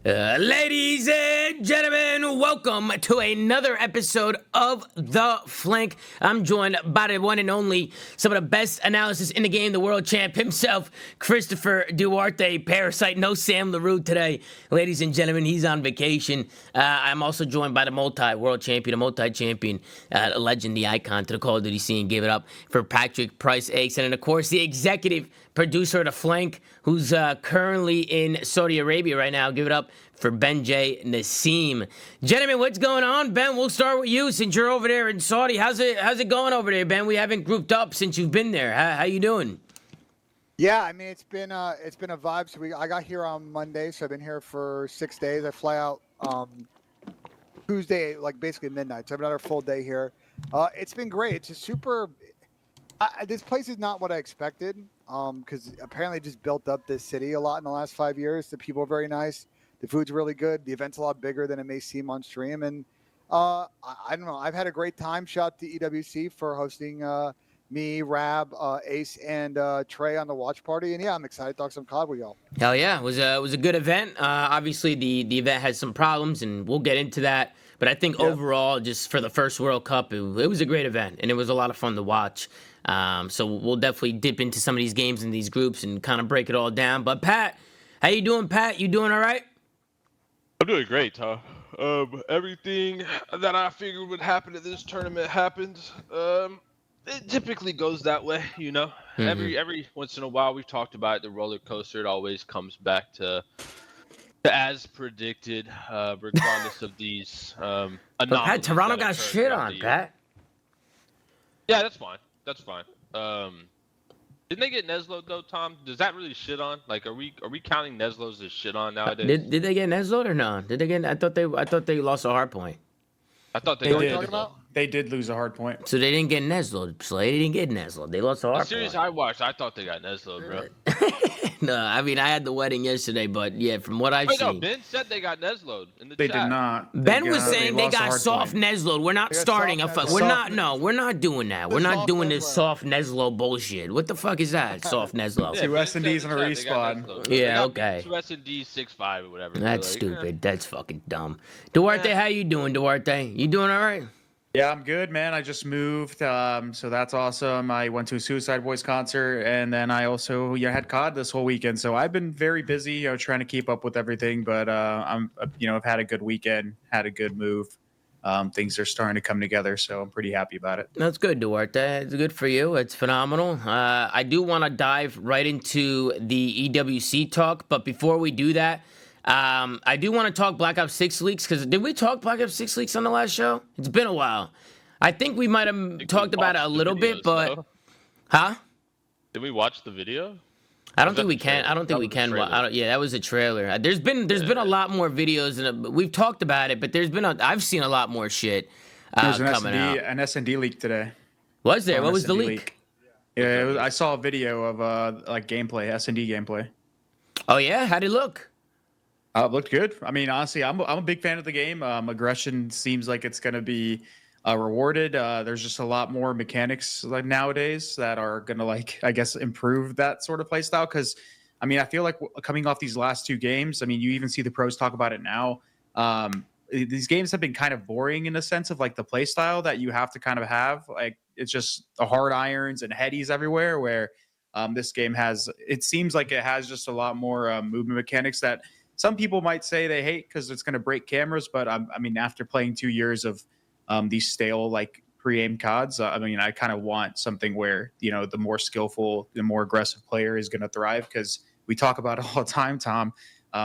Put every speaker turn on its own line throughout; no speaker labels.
Ladies and gentlemen, welcome to another episode of The Flank. I'm joined by the one and only, some of the best analysis in the game, the world champ himself, Christopher Duarte, Parasite. No Sam LaRue today. Ladies and gentlemen, he's on vacation. I'm also joined by the multi-world champion, a multi-champion, legend, the icon to the Call of Duty scene. Give it up for Patrick Price Aches. And of course, the executive producer of The Flank, who's currently in Saudi Arabia right now. Give it up for Ben J. Nassim. Gentlemen, what's going on? Ben, we'll start with you since you're over there in Saudi. How's it going over there, Ben? We haven't grouped up since you've been there. How you doing?
Yeah, I mean, it's been a vibe. So I got here on Monday, so I've been here for 6 days. I fly out Tuesday, like basically midnight. So I have another full day here. It's been great. It's a super. This place is not what I expected. Because apparently just built up this city a lot in the last 5 years. The people are very nice. The food's really good. The event's a lot bigger than it may seem on stream. And I don't know. I've had a great time. Shout out to EWC for hosting me, Rab, Ace, and Trey on the watch party. And yeah, I'm excited to talk some COD with y'all.
Hell yeah. It was a good event. Obviously, the event has some problems, and we'll get into that. But I think overall, just for the first World Cup, it was a great event, and it was a lot of fun to watch. So we'll definitely dip into some of these games in these groups and kind of break it all down. But Pat, how you doing, Pat? You doing all right?
I'm doing great, Tom. Everything that I figured would happen at this tournament happened. It typically goes that way, you know. Mm-hmm. Every once in a while, we've talked about it, the roller coaster. It always comes back to as predicted, regardless of these anomalies.
But Pat, Toronto got shit on, Pat.
Yeah, that's fine. That's fine. Didn't they get Neslo though, Tom? Does that really shit on? Like, are we counting Neslos as shit on nowadays?
Did they get Neslo or no? Did they get? I thought they lost a hard point.
I thought they
did. They did lose a hard point.
So they didn't get Neslo. Slay didn't get Neslo. They lost a hard point.
The series I watched, I thought they got Neslo, bro.
No, I mean, I had the wedding yesterday, but yeah, from what I've seen.
No, Ben said they got Neslo'd in the
chat. They
did
not.
Ben was saying they got soft Neslo'd. We're not starting a fight. We're not doing that. We're not doing this soft Neslo bullshit. What the fuck is that? Soft Neslo.
Yeah, 2 S&Ds and a respawn.
Yeah, okay.
2 S&Ds, 6-5 or whatever.
That's stupid. That's fucking dumb. Duarte, how you doing, Duarte? You doing all right?
Yeah, I'm good, man. I just moved, so that's awesome. I went to a Suicide Boys concert, and then I also had COD this whole weekend. So I've been very busy, trying to keep up with everything. But I've had a good weekend, had a good move. Things are starting to come together, so I'm pretty happy about it.
That's good, Duarte. It's good for you. It's phenomenal. I do want to dive right into the EWC talk, but before we do that, I do want to talk Black Ops 6 leaks, because did we talk Black Ops 6 leaks on the last show? It's been a while. I think we might have talked about it a little bit, but...
Though.
Huh?
Did we watch the video?
I don't think we can. I don't think we can. Yeah, that was a trailer. There's been a lot more videos, and we've talked about it, but I've seen a lot more shit coming out.
An S&D leak today.
Was there? What was the leak?
Yeah, I saw a video of gameplay, S&D gameplay.
Oh yeah, how'd it look?
It looked good. I mean, honestly, I'm a big fan of the game. Aggression seems like it's going to be rewarded. There's just a lot more mechanics like nowadays that are going to I guess improve that sort of play style. Because I mean, I feel like coming off these last 2 games, I mean, you even see the pros talk about it now. These games have been kind of boring in a sense of the play style that you have to kind of have. Like, it's just the hard irons and headies everywhere. Where this game it seems like it has just a lot more movement mechanics that some people might say they hate because it's going to break cameras, but I mean, after playing 2 years of these stale pre-aimed CODs, I mean, I kind of want something where the more skillful, the more aggressive player is going to thrive. Because we talk about it all the time, Tom.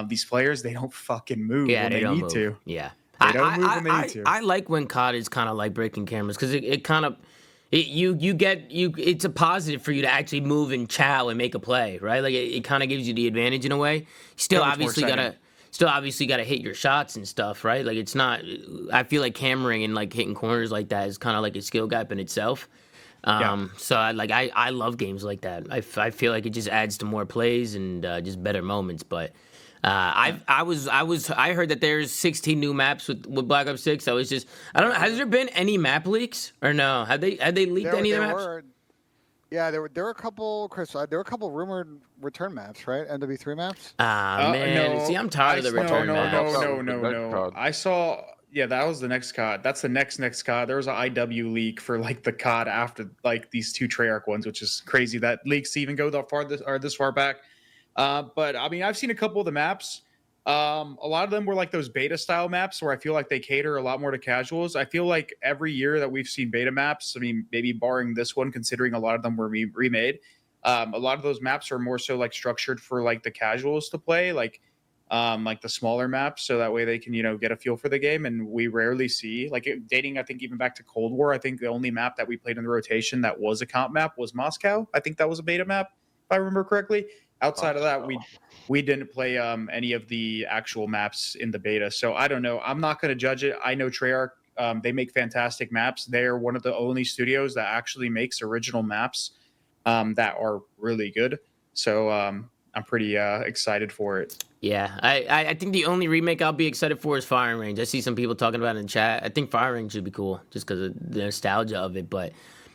These players, they don't fucking move when they need to.
Yeah,
they don't move when they need to.
I like when COD is kind of like breaking cameras, because it kind of. It's a positive for you to actually move and chow and make a play, right? Like it kind of gives you the advantage in a way. Still obviously gotta hit your shots and stuff, right? Like it's not. I feel like hammering and hitting corners like that is kind of like a skill gap in itself. So I love games like that. I feel like it just adds to more plays and just better moments. But I heard that there's 16 new maps with Black Ops 6. I don't know. Has there been any map leaks or no? Have they leaked any of the maps?
Yeah, there were a couple, Chris. There were a couple rumored return maps, right? MW3 maps.
Man, see, I'm tired of the return
no,
maps.
no. I saw. Yeah, that was the next COD. That's the next COD. There was an IW leak for like the COD after like these two Treyarch ones, which is crazy that leaks even go this far back. But I mean, I've seen a couple of the maps. A lot of them were like those beta style maps where I feel like they cater a lot more to casuals. I feel like every year that we've seen beta maps, I mean, maybe barring this one, considering a lot of them were remade, a lot of those maps are more so like structured for like the casuals to play, like the smaller maps, so that way they can get a feel for the game. And we rarely see dating, I think even back to Cold War. I think the only map that we played in the rotation that was a comp map was Moscow. I think that was a beta map, if I remember correctly. Outside of that, we didn't play any of the actual maps in the beta. So I don't know. I'm not going to judge it. I know Treyarch, they make fantastic maps. They're one of the only studios that actually makes original maps that are really good. So I'm pretty excited for it.
Yeah, I think the only remake I'll be excited for is Firing Range. I see some people talking about it in chat. I think Firing Range should be cool just because of the nostalgia of it, but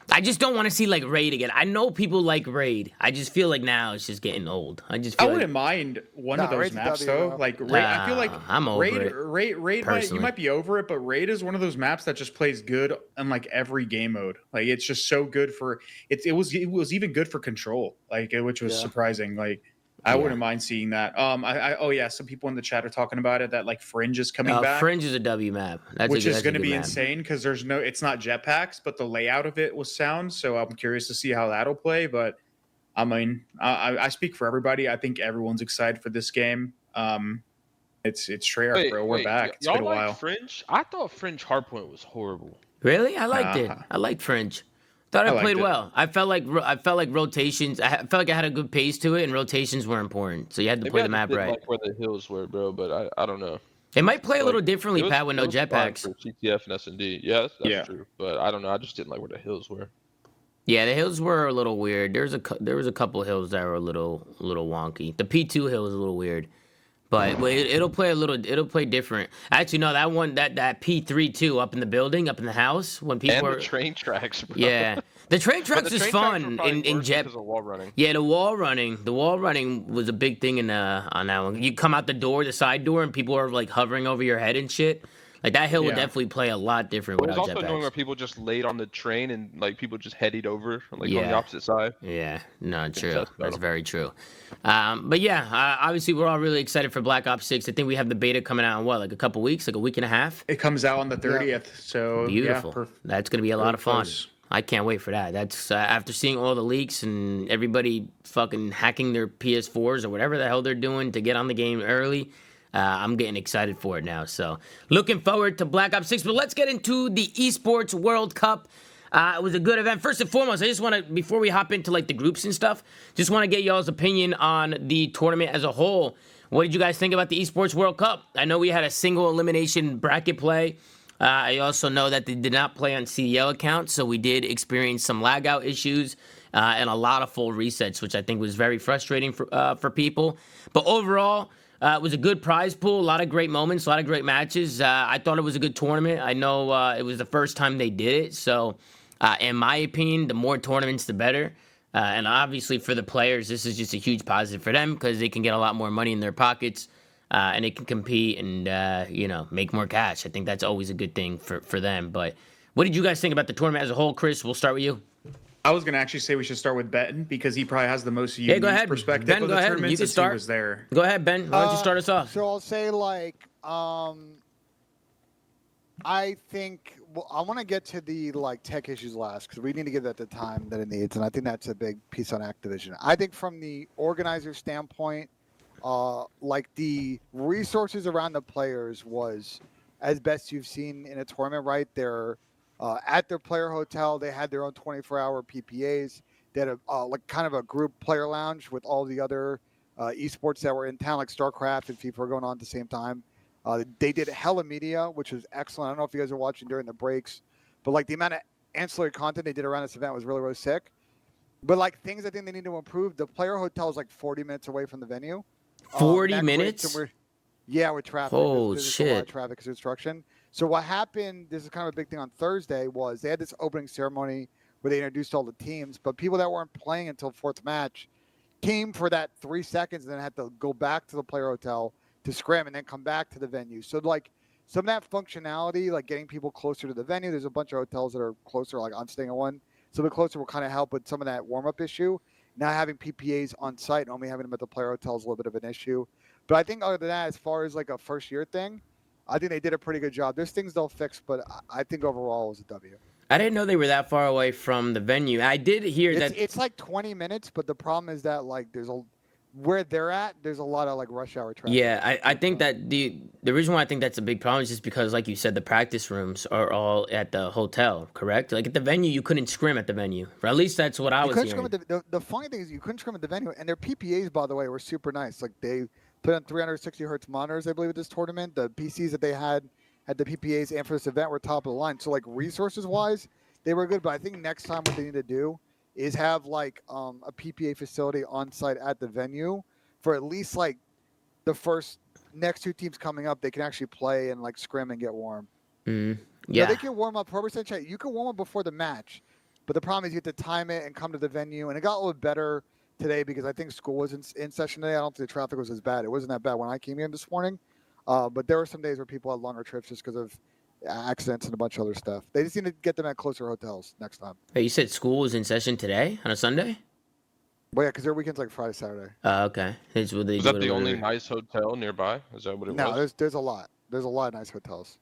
I just don't want to see like Raid again. I know people like Raid. I just feel like now it's just getting old. I
wouldn't mind one of those maps though. Like Raid, I feel like
I'm over it.
Raid you might be over it, but Raid is one of those maps that just plays good in like every game mode. Like it's just so good for it. It was even good for Control, which was surprising. Like I wouldn't mind seeing that. Some people in the chat are talking about it that like Fringe is coming back.
Fringe is a W map,
which is going to be insane because it's not jetpacks, but the layout of it was sound. So I'm curious to see how that'll play. But I mean, I speak for everybody. I think everyone's excited for this game. It's Treyarch, bro. We're back. It's been a while.
Fringe? I thought Fringe Hardpoint was horrible.
Really? I liked it. I liked Fringe. Thought I played well. I felt like rotations. I felt like I had a good pace to it, and rotations were important. So you had to play the map right.
Like where the hills were, bro. But I don't know.
It might play a little differently, Pat, with no jetpacks.
For CTF and S&D, yeah, that's true. But I don't know. I just didn't like where the hills were.
Yeah, the hills were a little weird. There was a couple hills that were a little wonky. The P2 hill is a little weird. But it'll play different. Actually, no, that one, that P3 too, up in the building, up in the house, when people
and the train tracks, bro.
Yeah, the train tracks is fun in jet.
Because of wall running.
Yeah, the wall running was a big thing on that one. You come out the side door, and people are like hovering over your head and shit. Like that hill would definitely play a lot different without jetpacks.
It was also knowing where people just laid on the train and like people just headed over on the opposite side.
Yeah, no, true. That's very true. But yeah, obviously we're all really excited for Black Ops 6. I think we have the beta coming out in like a couple weeks, like a week and a half.
It comes out on the 30th, so
beautiful.
Yeah,
that's gonna be a lot of fun. I can't wait for that. That's after seeing all the leaks and everybody fucking hacking their PS4s or whatever the hell they're doing to get on the game early. I'm getting excited for it now. So looking forward to Black Ops 6. But let's get into the Esports World Cup. It was a good event. First and foremost, I just want to, before we hop into like the groups and stuff, just want to get y'all's opinion on the tournament as a whole. What did you guys think about the Esports World Cup? I know we had a single elimination bracket play. I also know that they did not play on CDL accounts, so we did experience some lag out issues and a lot of full resets, which I think was very frustrating for people. But overall, it was a good prize pool, a lot of great moments, a lot of great matches. I thought it was a good tournament. I know it was the first time they did it, so in my opinion, the more tournaments, the better. And obviously for the players, this is just a huge positive for them because they can get a lot more money in their pockets and they can compete and, make more cash. I think that's always a good thing for them. But what did you guys think about the tournament as a whole? Chris, we'll start with you.
I was going to actually say we should start with Benton because he probably has the most unique perspective
Ben,
of the tournament since he was there.
Go ahead, Ben. Why don't you start us off?
So I'll say I think I want to get to the tech issues last because we need to give that the time that it needs, and I think that's a big piece on Activision. I think from the organizer standpoint, the resources around the players was as best you've seen in a tournament. Right, they're at their player hotel. They had their own 24-hour PPAs. They had a kind of a group player lounge with all the other esports that were in town, like StarCraft and FIFA were going on at the same time. They did hella media, which was excellent. I don't know if you guys are watching during the breaks, but the amount of ancillary content they did around this event was really, really sick. But things I think they need to improve, the player hotel is 40 minutes away from the venue.
40 minutes?
With traffic.
Oh,
shit. A lot of traffic because of construction. So what happened, this is kind of a big thing on Thursday, was they had this opening ceremony where they introduced all the teams. But people that weren't playing until fourth match came for that 3 seconds and then had to go back to the player hotel to scrim and then come back to the venue. So like some of that functionality, like getting people closer to the venue, there's a bunch of hotels that are closer, like I'm staying at one. So the closer will kind of help with some of that warm-up issue. Now having PPAs on site and only having them at the player hotel is a little bit of an issue. But I think other than that, as far as like a first year thing, I think they did a pretty good job. There's things they'll fix, but I think overall it was a W.
I didn't know they were that far away from the venue. I did hear that
It's like 20 minutes, but the problem is that like where they're at, there's a lot of like rush hour traffic.
Yeah, I think that the reason why I think that's a big problem is just because, like you said, the practice rooms are all at the hotel, correct? Like at the venue, you couldn't scrim at the venue. Or at least that's what I was hearing.
The funny thing is you couldn't scrim at the venue, and their PPAs, by the way, were super nice. Like they put on 360 hertz monitors, I believe, at this tournament. The PCs that they had the PPAs and for this event were top of the line. So like resources wise, they were good. But I think next time what they need to do is have like a PPA facility on site at the venue for at least like the next 2 teams coming up. They can actually play and like scrim and get warm.
Yeah,
now, they can warm up. 4% chat. You can warm up before the match, but the problem is you have to time it and come to the venue. And it got a little bit better today because I think school was in session today. I don't think the traffic was as bad. It wasn't that bad when I came in this morning. But there were some days where people had longer trips just because of accidents and a bunch of other stuff. They just need to get them at closer hotels next time.
Hey, you said school was in session today on a Sunday?
Well, yeah, because their weekend's like Friday, Saturday.
Okay. Was
that the only nice hotel nearby? Is that what it was?
No, there's a lot. There's a lot of nice hotels.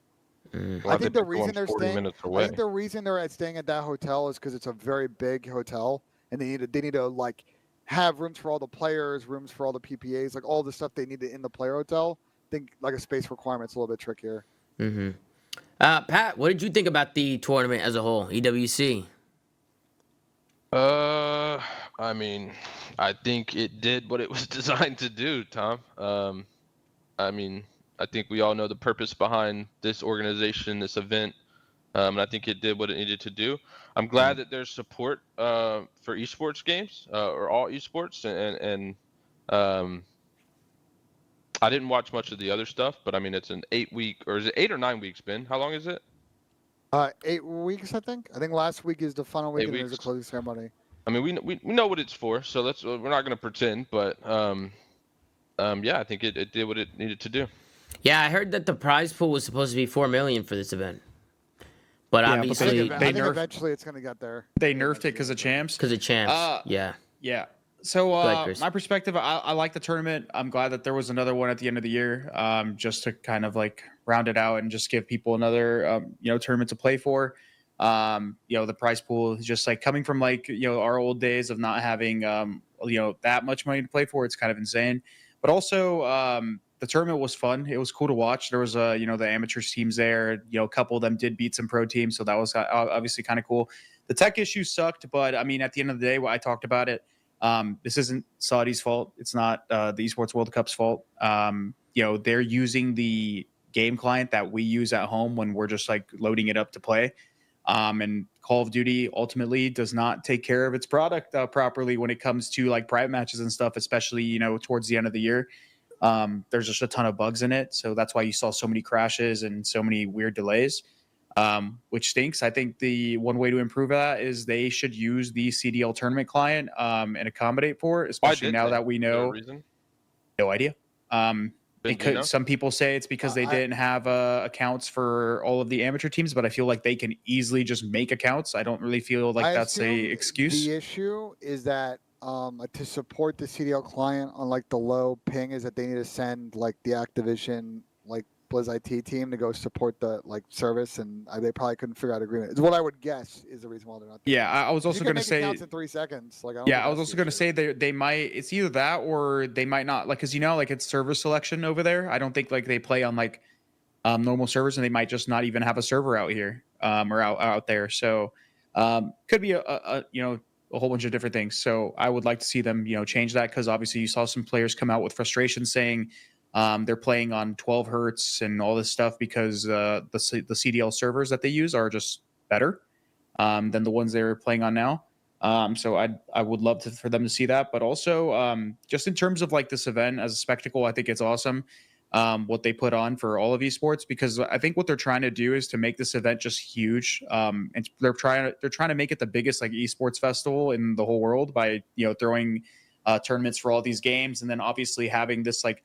Well,
I think the reason they're staying,
I think
the reason they're staying at that hotel is because it's a very big hotel, and they need to like have rooms for all the players, rooms for all the PPAs, like all the stuff they need in the player hotel. I think like a space requirement's a little bit trickier.
Mm-hmm. Pat, what did you think about the tournament as a whole, EWC?
I mean, I think it did what it was designed to do, Tom. I mean, I think we all know the purpose behind this organization, this event, and I think it did what it needed to do. I'm glad that there's support for esports games or all esports, and I didn't watch much of the other stuff, but I mean, it's an 8-week, or is it 8 or 9 weeks, Ben? How long is it?
8 weeks, I think. I think last week is the final week, and there's a closing ceremony.
I mean, we know what it's for, so we're not going to pretend, but yeah, I think it did what it needed to do.
Yeah, I heard that the prize pool was supposed to be $4 million for this event, but
Yeah,
obviously
I think eventually it's going to get there.
They nerfed it because of champs.
because of champs. Yeah.
So
Chris.
my perspective, I like the tournament. I'm glad that there was another one at the end of the year, just to kind of like round it out and just give people another tournament to play for. The prize pool is just like coming from like our old days of not having that much money to play for. It's kind of insane. But also the tournament was fun. It was cool to watch. There was the amateurs teams there. A couple of them did beat some pro teams, so that was obviously kind of cool. The tech issues sucked, but I mean at the end of the day, I talked about it. This isn't Saudi's fault. It's not the Esports World Cup's fault. They're using the game client that we use at home when we're just like loading it up to play. And Call of Duty ultimately does not take care of its product properly when it comes to like private matches and stuff, especially, towards the end of the year. There's just a ton of bugs in it. So that's why you saw so many crashes and so many weird delays, which stinks. I think the one way to improve that is they should use the CDL tournament client and accommodate for it, especially now that we know. No idea. Because some people say it's because they didn't have accounts for all of the amateur teams, but I feel like they can easily just make accounts. I don't really feel like that's a excuse.
The issue is that to support the CDL client on like the low ping is that they need to send like the Activision like Blizz IT team to go support the like service, and they probably couldn't figure out agreement. It's what I would guess is the reason why they're not there.
Yeah, I was also going to say
accounts in 3 seconds. Like
I was also going to say they might. It's either that or they might not. Like, because like it's server selection over there. I don't think like they play on like normal servers, and they might just not even have a server out here or out there. So could be a whole bunch of different things. So I would like to see them change that, because obviously you saw some players come out with frustration saying they're playing on 12 hertz and all this stuff because the CDL servers that they use are just better than the ones they're playing on now. So I would love for them to see that. But also just in terms of like this event as a spectacle, I think it's awesome. what they put on for all of esports, because I think what they're trying to do is to make this event just huge. And they're trying to make it the biggest like esports festival in the whole world by throwing tournaments for all these games, and then obviously having this like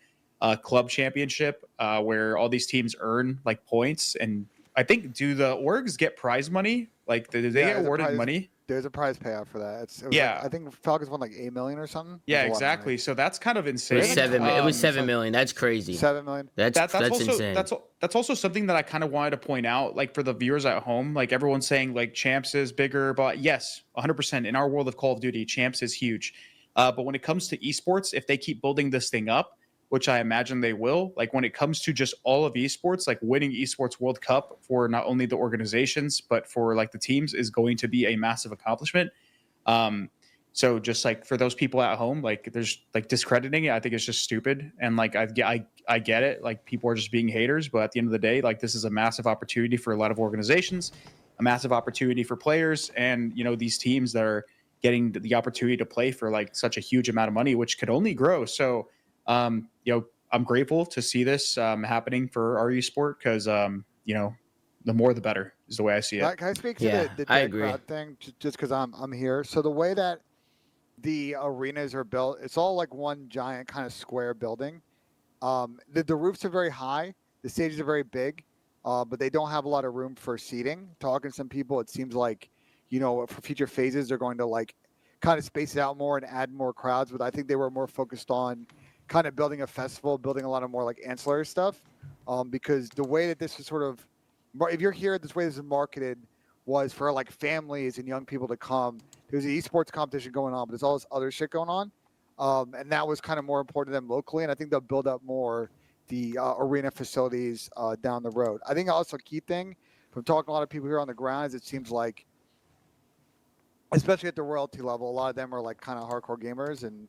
club championship where all these teams earn like points. And I think, do the orgs get prize money? Like, do they get awarded money?
There's a prize payout for that. I think Falcons won like 8 million or something.
Yeah, exactly. So that's kind of insane.
It was 7 million. That's crazy.
7 million.
That's
also
insane.
That's also something that I kind of wanted to point out, like for the viewers at home. Like everyone's saying, like Champs is bigger, but yes, 100% in our world of Call of Duty, Champs is huge. But when it comes to esports, if they keep building this thing up, which I imagine they will, like when it comes to just all of esports, like winning Esports World Cup for not only the organizations, but for like the teams is going to be a massive accomplishment. So just like for those people at home, like there's like discrediting it, I think it's just stupid. And like, I get it. Like people are just being haters, but at the end of the day, like this is a massive opportunity for a lot of organizations, a massive opportunity for players. And, these teams that are getting the opportunity to play for like such a huge amount of money, which could only grow. So, I'm grateful to see this happening for our esport because, the more the better is the way I see it.
Can I speak to the dead crowd thing just because I'm here? So the way that the arenas are built, it's all like one giant kind of square building. The roofs are very high. The stages are very big, but they don't have a lot of room for seating. Talking to some people, it seems like, for future phases, they're going to like kind of space it out more and add more crowds. But I think they were more focused on kind of building a festival, building a lot of more like ancillary stuff, because the way that this is sort of, if you're here, this way this is marketed was for like families and young people to come. There's an esports competition going on, but there's all this other shit going on, and that was kind of more important to them locally. And I think they'll build up more the arena facilities down the road. I think also a key thing from talking to a lot of people here on the ground is it seems like, especially at the royalty level, a lot of them are like kind of hardcore gamers and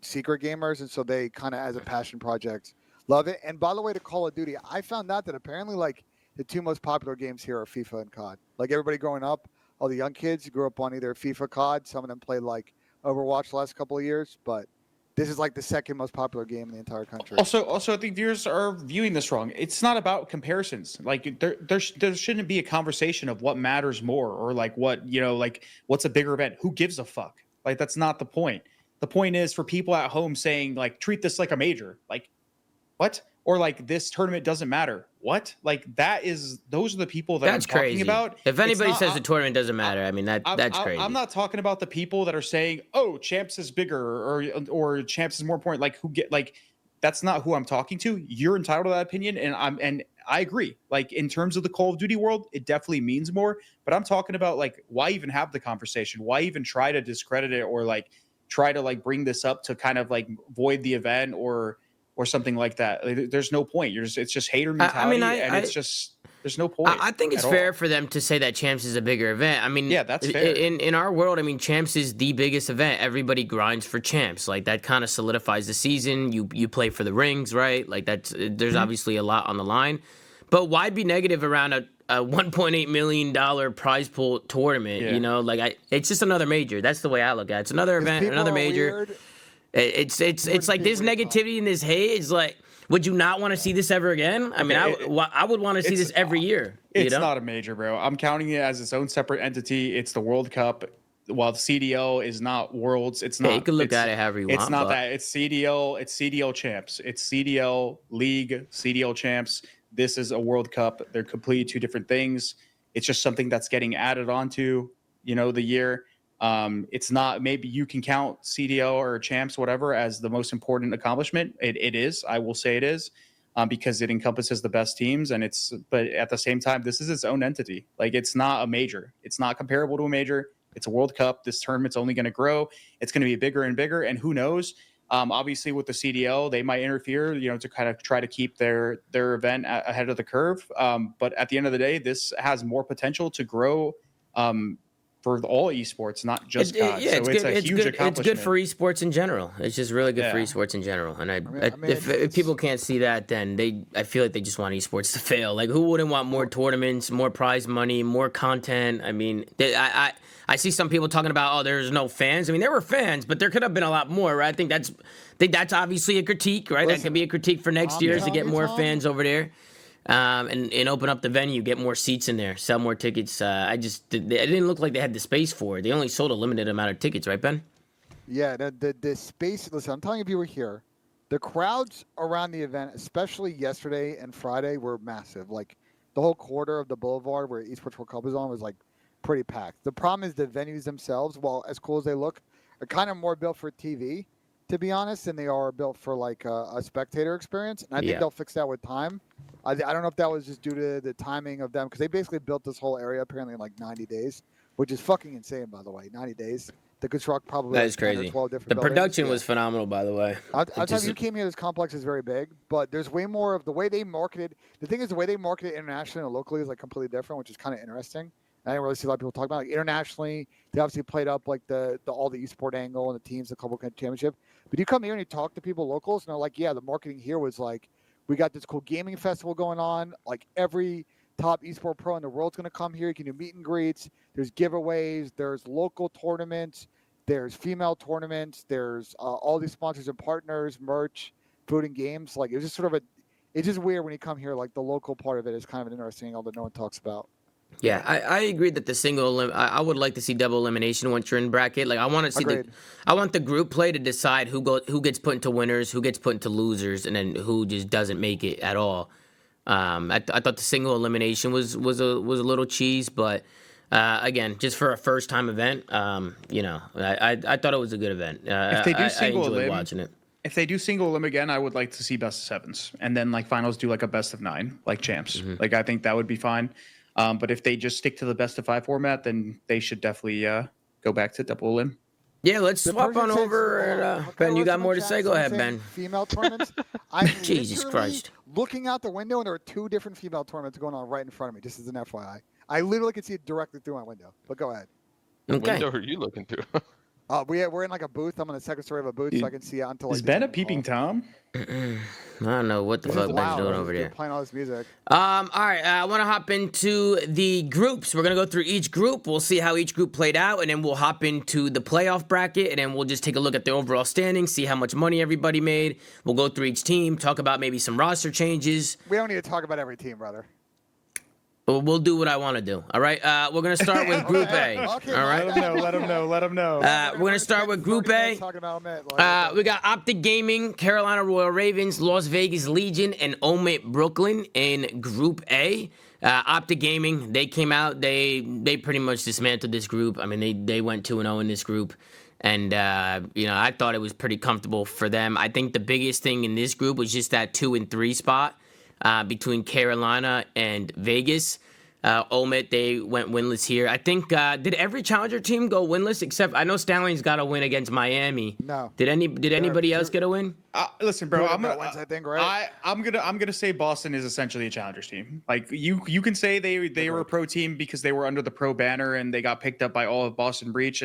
secret gamers, and so they kind of, as a passion project, love it. And by the way, to Call of Duty, I found out that apparently like the two most popular games here are FIFA and COD. Like everybody growing up, all the young kids grew up on either FIFA, COD. Some of them played like Overwatch the last couple of years, but this is like the second most popular game in the entire country.
Also, I think viewers are viewing this wrong. It's not about comparisons. Like there shouldn't be a conversation of what matters more or like what, like what's a bigger event. Who gives a fuck? Like that's not the point. The point is for people at home saying like, treat this like a major, like what? Or like this tournament doesn't matter. What? Like those are the people that
that's
I'm talking
crazy.
about.
If anybody says the tournament doesn't matter, I mean, that's crazy.
I'm not talking about the people that are saying, oh, Champs is bigger or Champs is more important. Like that's not who I'm talking to. You're entitled to that opinion. And I agree. Like in terms of the Call of Duty world, it definitely means more, but I'm talking about like, why even have the conversation? Why even try to discredit it or like try to like bring this up to kind of like void the event or something like that? Like, there's no point. It's just hater mentality. It's just, there's no point.
I think it's fair for them to say that Champs is a bigger event. I mean,
yeah, that's fair.
In our world, I mean, Champs is the biggest event. Everybody grinds for Champs. Like that kind of solidifies the season. You play for the rings, right? Like there's obviously a lot on the line. But why be negative around a $1.8 million prize pool tournament?
Yeah.
Like it's just another major. That's the way I look at it. It's another event, another major.
Weird.
It's like this negativity and this hate is like, would you not want to see this ever again? I mean, I would want to see this every year.
It's not a major, bro. I'm counting it as its own separate entity. It's the World Cup. While the CDL is not Worlds, it's not.
Yeah, you can look at it however you want.
It's not that. It's CDL. It's CDL champs. It's CDL League. CDL champs. This is a World Cup. They're completely two different things. It's just something that's getting added onto, the year. It's not, maybe you can count CDL or champs, whatever, as the most important accomplishment. It is. I will say it is, because it encompasses the best teams, but at the same time, this is its own entity. Like it's not a major. It's not comparable to a major. It's a World Cup. This tournament's only going to grow. It's going to be bigger and bigger. And who knows? Obviously, with the CDL, they might interfere, to kind of try to keep their event ahead of the curve. But at the end of the day, this has more potential to grow for all esports, not just COD.
Yeah,
so it's a huge accomplishment.
It's good for esports in general. It's just really good for esports in general. And if people can't see that, then I feel like they just want esports to fail. Like, who wouldn't want more tournaments, more prize money, more content? I mean, I see some people talking about, oh, there's no fans. I mean, there were fans, but there could have been a lot more, right? I think that's obvioally a critique, right? That could be a critique for next year, is to get more fans over there. And open up the venue, get more seats in there, sell more tickets. It didn't look like they had the space for it. They only sold a limited amount of tickets, right, Ben?
Yeah, the space. Listen, I'm telling you, if you were here, the crowds around the event, especially yesterday and Friday, were massive. Like, the whole quarter of the boulevard where Esports World Cup was on was like pretty packed. The problem is the venues themselves, while as cool as they look, are kind of more built for TV, to be honest, than they are built for like a spectator experience. And I think they'll fix that with time. I don't know if that was just due to the timing of them, because they basically built this whole area apparently in like 90 days, which is fucking insane, by the way. 90 days to construct probably
that is crazy.
12 different
the
buildings.
Production was phenomenal, by the way.
I'll tell you, came here, this complex is very big, but there's way more of the way they marketed. The thing is, the way they market it internationally and locally is like completely different, which is kind of interesting. I didn't really see a lot of people talk about it. Like, internationally, they obviously played up like the all the esport angle and the teams, the Global Championship. But you come here and you talk to people locals, and they're like, yeah, the marketing here was like, we got this cool gaming festival going on. Like, every top esport pro in the world's going to come here. You can do meet and greets. There's giveaways. There's local tournaments. There's female tournaments. There's all these sponsors and partners, merch, food and games. Like, it was just sort of it's just weird when you come here. Like, the local part of it is kind of an interesting angle that no one talks about.
Yeah, I agree that the single I would like to see double elimination once you're in bracket. Like, I want to see I want the group play to decide who gets put into winners, who gets put into losers, and then who just doesn't make it at all. I thought the single elimination was a little cheese, but again, just for a first time event, I thought it was a good event.
If they do single
elim, watching it.
If they do single elim again, I would like to see best of sevens, and then like finals do like a best of 9, like champs.
Mm-hmm.
Like, I think that would be fine. But if they just stick to the best of 5 format, then they should definitely go back to double elim.
Yeah, let's swap on over. Ben, you got more to say? Go ahead, Ben.
Female tournaments. I'm
Jesus Christ.
looking out the window, and there are 2 different female tournaments going on right in front of me, just as an FYI. I literally can see it directly through my window. But go ahead.
What window are you looking through?
We're in like a booth. I'm on the second story of a booth, so I can see out until. Like,
is Ben a peeping Tom?
I don't know what the fuck Ben's doing over there.
Playing all this music.
All right. I want to hop into the groups. We're gonna go through each group. We'll see how each group played out, and then we'll hop into the playoff bracket, and then we'll just take a look at the overall standings, see how much money everybody made. We'll go through each team, talk about maybe some roster changes.
We don't need to talk about every team, brother.
But we'll do what I want to do. All right. We're gonna start with Group A.
Okay,
all right.
Let him know.
We're gonna start with Group A. We got Optic Gaming, Carolina Royal Ravens, Las Vegas Legion, and Omit Brooklyn in Group A. Optic Gaming, they came out. They pretty much dismantled this group. I mean, they went 2-0 in this group. And, I thought it was pretty comfortable for them. I think the biggest thing in this group was just that 2 and 3 spot. Between Carolina and Vegas. Omit, they went winless here. I think, did every challenger team go winless except, I know Stanley's got a win against Miami.
No.
Did anybody else get a win?
Listen, bro, I'm gonna say Boston is essentially a challengers team. Like, you can say they were a pro team because they were under the pro banner and they got picked up by all of Boston Breach,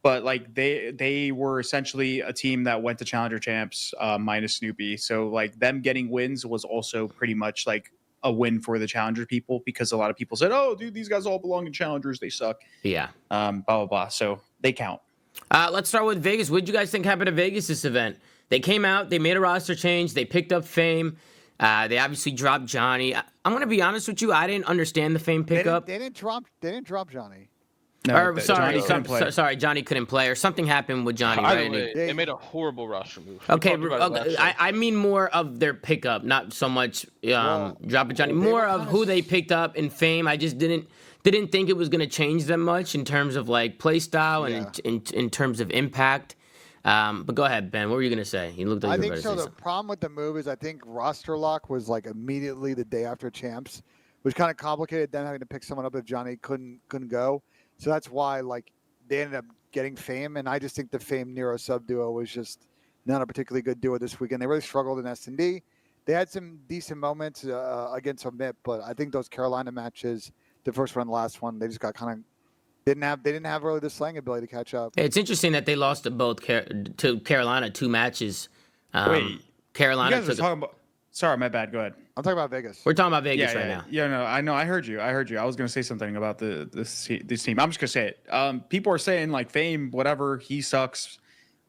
but like they were essentially a team that went to challenger champs minus Snoopy. So like them getting wins was also pretty much like a win for the challenger people, because a lot of people said, oh, dude, these guys all belong in challengers. They suck.
Yeah.
Blah, blah, blah. So they count.
Let's start with Vegas. What did you guys think happened to Vegas this event? They came out, they made a roster change, they picked up Fame. They obviously dropped Johnny. I'm going to be honest with you. I didn't understand the Fame pickup.
They didn't drop Johnny.
No, sorry, Johnny couldn't play, or something happened with Johnny. Right?
They made a horrible roster move.
Okay, I mean more of their pickup, not so much dropping Johnny. More of who they picked up in Fame. I just didn't think it was going to change them much in terms of like play style and in terms of impact. But go ahead, Ben. What were you going to say? You looked like you were about to say something.
The problem with the move is I think roster lock was like immediately the day after champs, which kind of complicated them having to pick someone up if Johnny couldn't go. So that's why, like, they ended up getting Fame, and I just think the Fame Nero sub duo was just not a particularly good duo this weekend. They really struggled in S&D. They had some decent moments against Omit, but I think those Carolina matches, the first one, the last one, they just got kind of They didn't have really the slang ability to catch up.
It's interesting that they lost to both to Carolina 2 matches.
Wait,
Carolina
you guys are talking about. Sorry, my bad. Go ahead.
I'm talking about Vegas.
We're talking about Vegas right now.
Yeah, no, I know. I heard you. I was going to say something about this team. I'm just going to say it. People are saying like Fame, whatever, he sucks.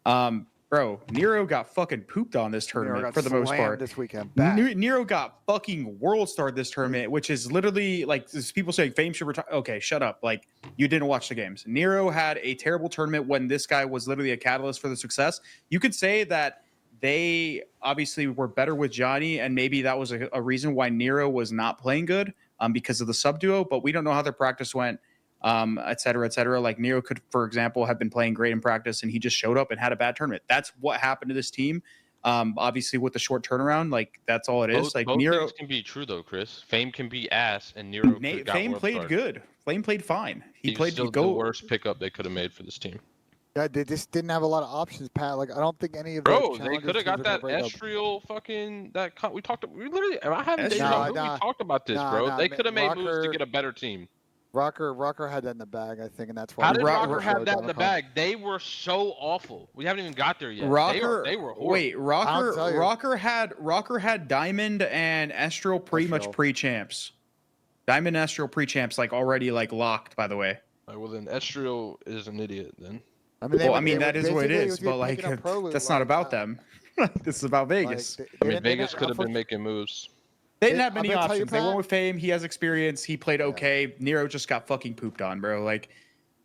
Bro, Nero got fucking pooped on this tournament for the most part.
This weekend.
Nero got fucking world starred this tournament, which is literally like people saying Fame should retire. Okay, shut up. Like you didn't watch the games. Nero had a terrible tournament when this guy was literally a catalyst for the success. You could say that they obviously were better with Johnny, and maybe that was a reason why Nero was not playing good because of the sub duo, but we don't know how their practice went, et cetera, et cetera. Like Nero could, for example, have been playing great in practice and he just showed up and had a bad tournament. That's what happened to this team. Obviously with the short turnaround, like that's all it is. Like
both
Nero
things can be true though, Chris. Fame can be ass and Nero
Fame played good. Fame played fine. He played
still the worst pickup they could have made for this team.
Yeah, they just didn't have a lot of options, Pat. Like I don't think any of
Bro, they could have got that Estriel fucking we talked. We literally, I haven't. We talked about this, bro. They could have made moves to get a better team.
Rocker had that in the bag, I think, and that's why.
How did Rocker have that in the bag? They were so awful. We haven't even got there yet. They were horrible.
Wait, Rocker had Diamond and Estriel pretty much pre-champs. Diamond and Estriel pre-champs like already like locked, by the way.
Well then Estriel is an idiot then.
I mean, that is what it is, but like that's not about them. This is about Vegas.
Vegas could have been making moves.
They didn't have many options. They went with Fame. He has experience. He played okay. Nero just got fucking pooped on, bro. Like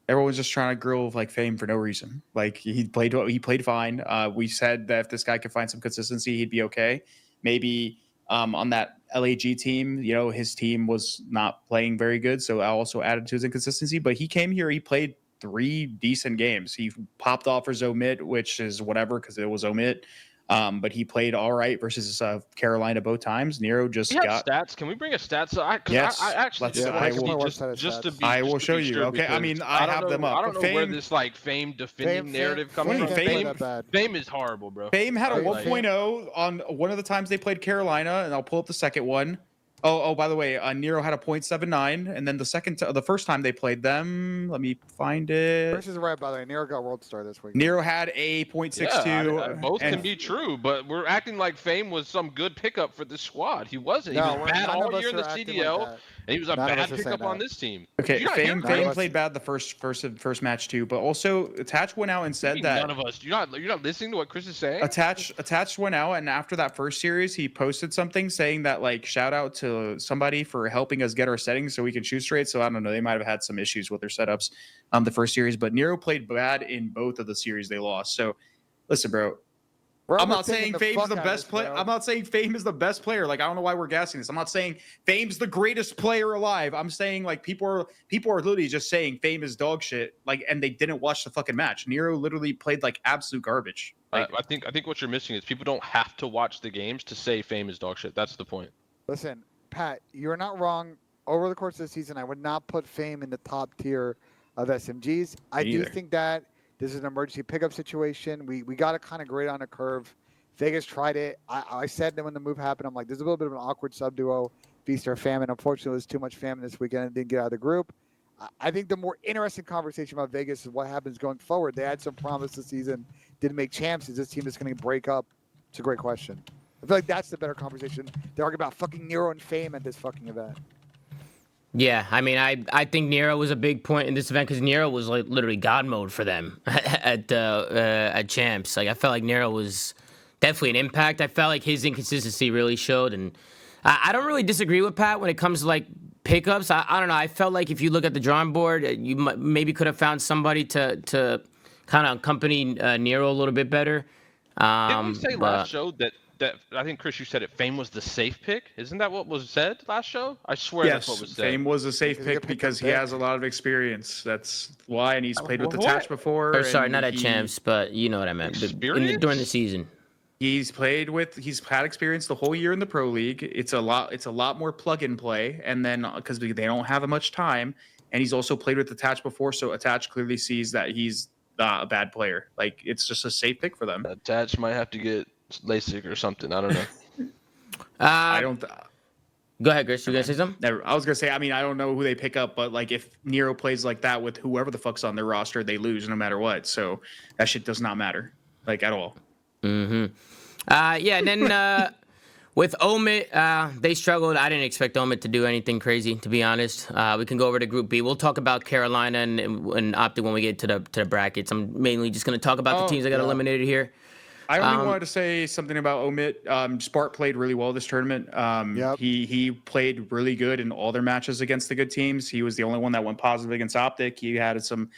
everyone's just trying to grill like Fame for no reason. Like he played fine. We said that if this guy could find some consistency, he'd be okay. Maybe on that LAG team, you know, his team was not playing very good, so I also added to his inconsistency. But he came here. He played 3 decent games. He popped off for ZooMaa, which is whatever because it was ZooMaa. But he played all right versus Carolina both times. Nero just got
stats. Can we bring a stats?
Yes,
I actually
I will show you. Okay, I mean I have them up.
I don't know where this like Fame defending narrative comes from. Fame is horrible, bro.
Fame had a 1.0 on one of the times they played Carolina, and I'll pull up the second one. Oh, by the way, Nero had a 0.79, and then the first time they played them, let me find it.
Chris is right, by the way. Nero got world star this week.
Nero had a 0.62.
Yeah, both can be true, but we're acting like Fame was some good pickup for this squad. He wasn't. He was bad all year in the CDL, and he was a bad pickup on this team.
Okay, Fame played bad the first match too, but also Attach went out and said that
none of us. You're not listening to what Chris is saying.
Attach went out, and after that first series, he posted something saying that like shout out to somebody for helping us get our settings so we can shoot straight. So I don't know, they might have had some issues with their setups the first series, but Nero played bad in both of the series they lost. So listen, bro, I'm not saying Fame is the best player. I'm not saying Fame is the best player. Like I don't know why we're gassing this. I'm not saying Fame's the greatest player alive. I'm saying like people are literally just saying Fame is dog shit. Like, and they didn't watch the fucking match. Nero literally played like absolute garbage. Like,
I think what you're missing is people don't have to watch the games to say Fame is dog shit. That's the point.
Listen, Pat, you're not wrong. Over the course of the season, I would not put Fame in the top tier of SMGs. I do think that this is an emergency pickup situation. We got to kind of grade on a curve. Vegas tried it. I said that when the move happened, I'm like, there's a little bit of an awkward sub duo, Feast or Famine. Unfortunately, there's too much Famine this weekend and didn't get out of the group. I think the more interesting conversation about Vegas is what happens going forward. They had some promise this season, didn't make champs. Is this team just going to break up? It's a great question. I feel like that's the better conversation. They're arguing about fucking Nero and Fame at this fucking event.
Yeah, I mean, I think Nero was a big point in this event because Nero was like literally God mode for them at champs. Like I felt like Nero was definitely an impact. I felt like his inconsistency really showed, and I don't really disagree with Pat when it comes to like pickups. I don't know. I felt like if you look at the drawing board, you maybe could have found somebody to kind of accompany Nero a little bit better.
Didn't we say last show that I think, Chris, you said it, Fame was the safe pick? Isn't that what was said last show? I swear that's what was said.
Fame was a safe pick because he has a lot of experience. That's why, and he's played with Attach before.
Or sorry, not at champs, but you know what I meant. During the season.
He's had experience the whole year in the pro league. It's a lot more plug and play, and then because they don't have much time, and he's also played with Attach before, so Attach clearly sees that he's not a bad player. Like it's just a safe pick for them.
Attach might have to get LASIK or something. I don't know.
I don't.
Go ahead, Chris. You gonna say something?
Never. I was gonna say, I mean, I don't know who they pick up, but like if Nero plays like that with whoever the fuck's on their roster, they lose no matter what. So that shit does not matter, like at all.
Yeah, and then with Omid, they struggled. I didn't expect Omid to do anything crazy, to be honest. We can go over to Group B. We'll talk about Carolina and Optic when we get to the brackets. I'm mainly just going to talk about the teams that got eliminated here.
I only wanted to say something about Omid. Spark played really well this tournament. He played really good in all their matches against the good teams. He was the only one that went positive against Optic. He had some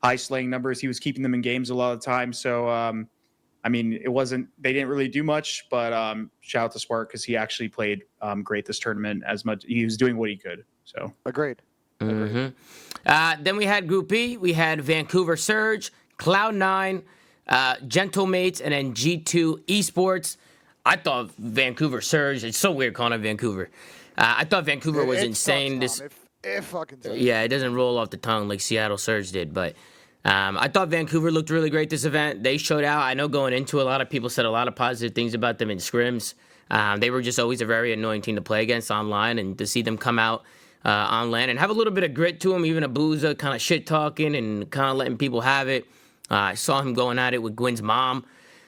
high slaying numbers. He was keeping them in games a lot of the time. So, I mean, they didn't really do much, but shout out to Spark because he actually played great this tournament as much. He was doing what he could. So
Agreed.
Then we had Group B. We had Vancouver Surge, Cloud9, Gentlemates, and then G2 Esports. I thought Vancouver Surge. It's so weird calling it Vancouver. I thought Vancouver was insane.
It fucking sucks.
Yeah, it doesn't roll off the tongue like Seattle Surge did, but I thought Vancouver looked really great this event. They showed out. I know going into a lot of people said a lot of positive things about them in scrims. They were just always a very annoying team to play against online, and to see them come out on land and have a little bit of grit to them, even Abuza kind of shit talking and kind of letting people have it. I saw him going at it with Gwen's mom.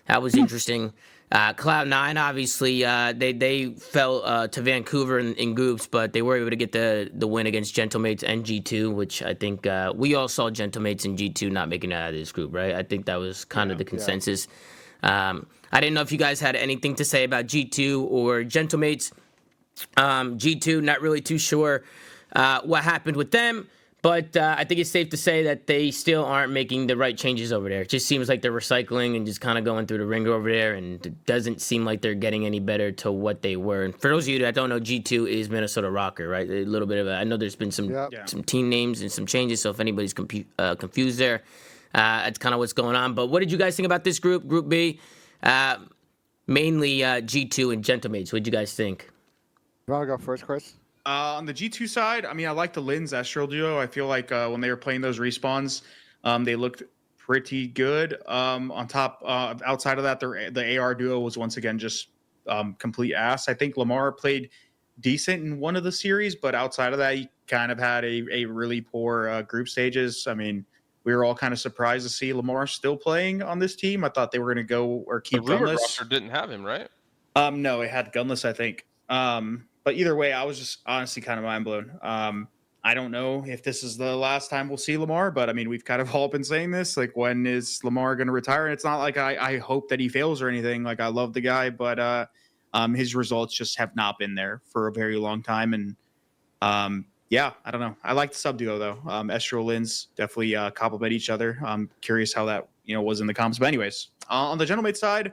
That was interesting. Cloud9, obviously, they fell to Vancouver in groups, but they were able to get the win against Gentlemates and G2, which I think we all saw Gentlemates and G2 not making it out of this group, right? I think that was kind of the consensus. I didn't know if you guys had anything to say about G2 or Gentlemates. G2, not really too sure what happened with them. But I think it's safe to say that they still aren't making the right changes over there. It just seems like they're recycling and just kind of going through the ringer over there, and it doesn't seem like they're getting any better to what they were. And for those of you that don't know, G2 is Minnesota Rocker, right? A little bit of I know there's been some team names and some changes, so if anybody's confused there, that's kind of what's going on. But what did you guys think about this group, Group B? Mainly G2 and Gentlemates. What did you guys think?
You want to go first, Chris?
On the G2 side, I mean, I like the Linz Astral duo. I feel like when they were playing those respawns, they looked pretty good. On top, outside of that, the AR duo was once again just complete ass. I think Lamar played decent in one of the series, but outside of that, he kind of had a really poor group stages. I mean, we were all kind of surprised to see Lamar still playing on this team. I thought they were going to go or keep
the
Gunless.
roster didn't have him, right?
No, it had Gunless, I think. But either way, I was just honestly kind of mind blown. I don't know if this is the last time we'll see Lamar, but I mean, we've kind of all been saying this. Like, when is Lamar going to retire? And it's not like I hope that he fails or anything. Like, I love the guy, but his results just have not been there for a very long time. And yeah, I don't know. I like the sub duo though. Estro Linz definitely complement each other. I'm curious how that was in the comments. But anyways, on the Gentlemate side,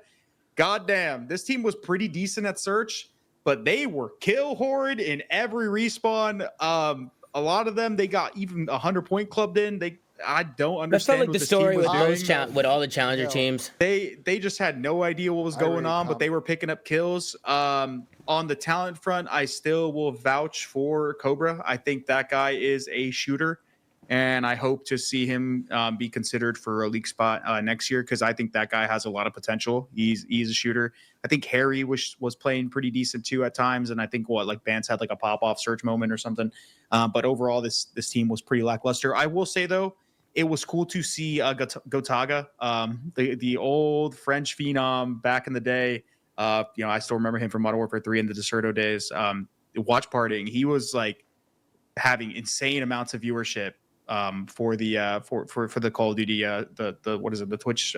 goddamn, this team was pretty decent at search. But they were kill horrid in every respawn. A lot of them, they got even 100-point clubbed in. I don't understand.
That's not like
what
the
this
story
team was
with
doing.
with all the challenger teams.
They just had no idea what was going on, but they were picking up kills. On the talent front, I still will vouch for Cobra. I think that guy is a shooter, and I hope to see him be considered for a league spot next year, because I think that guy has a lot of potential. He's a shooter. I think Harry was playing pretty decent too at times, and I think Bance had like a pop-off search moment or something. But overall, this team was pretty lackluster. I will say though, it was cool to see Gotaga, the old French phenom back in the day. I still remember him from Modern Warfare 3 and the Deserto days. Watch partying, he was like having insane amounts of viewership for the Call of Duty the Twitch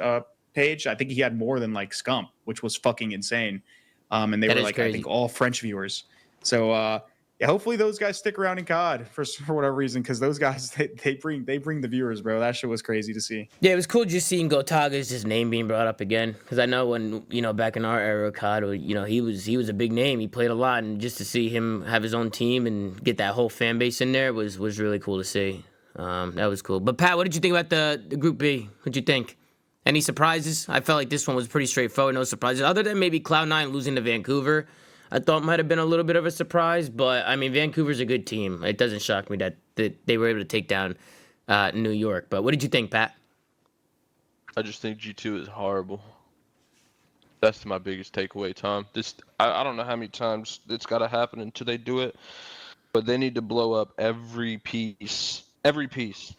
page. I think he had more than like Scump, which was fucking insane. And they were like, crazy. I think all French viewers. So hopefully those guys stick around in COD for whatever reason, because those guys they bring the viewers, bro. That shit was crazy to see.
Yeah, it was cool just seeing Gotaga's just name being brought up again, because I know when back in our era of COD, he was a big name. He played a lot, and just to see him have his own team and get that whole fan base in there was really cool to see. That was cool. But Pat, what did you think about the Group B? What'd you think? Any surprises? I felt like this one was pretty straightforward. No surprises, other than maybe Cloud9 losing to Vancouver. I thought might have been a little bit of a surprise, but I mean, Vancouver's a good team. It doesn't shock me that they were able to take down New York. But what did you think, Pat?
I just think G2 is horrible. That's my biggest takeaway, Tom. I don't know how many times it's got to happen until they do it, but they need to blow up every piece,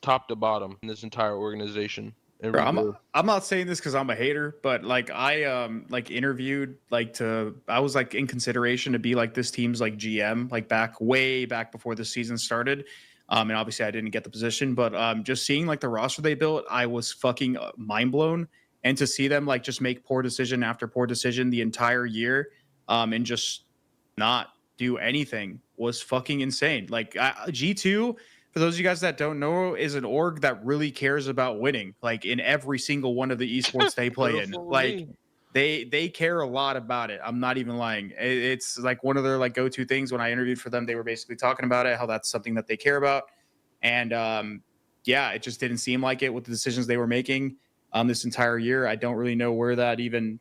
top to bottom in this entire organization. And
Bro,
rebuild.
I'm not saying this because I'm a hater, but like I interviewed I was like in consideration to be like this team's like GM like way back before the season started. And obviously I didn't get the position, but just seeing like the roster they built, I was fucking mind blown. And to see them like just make poor decision after poor decision the entire year, and just not do anything was fucking insane. Like G2, for those of you guys that don't know, is an org that really cares about winning. Like in every single one of the esports they play in, like they care a lot about it. I'm not even lying. It's like one of their like go-to things. When I interviewed for them, they were basically talking about it, how that's something that they care about. And yeah, it just didn't seem like it with the decisions they were making this entire year. I don't really know where that even,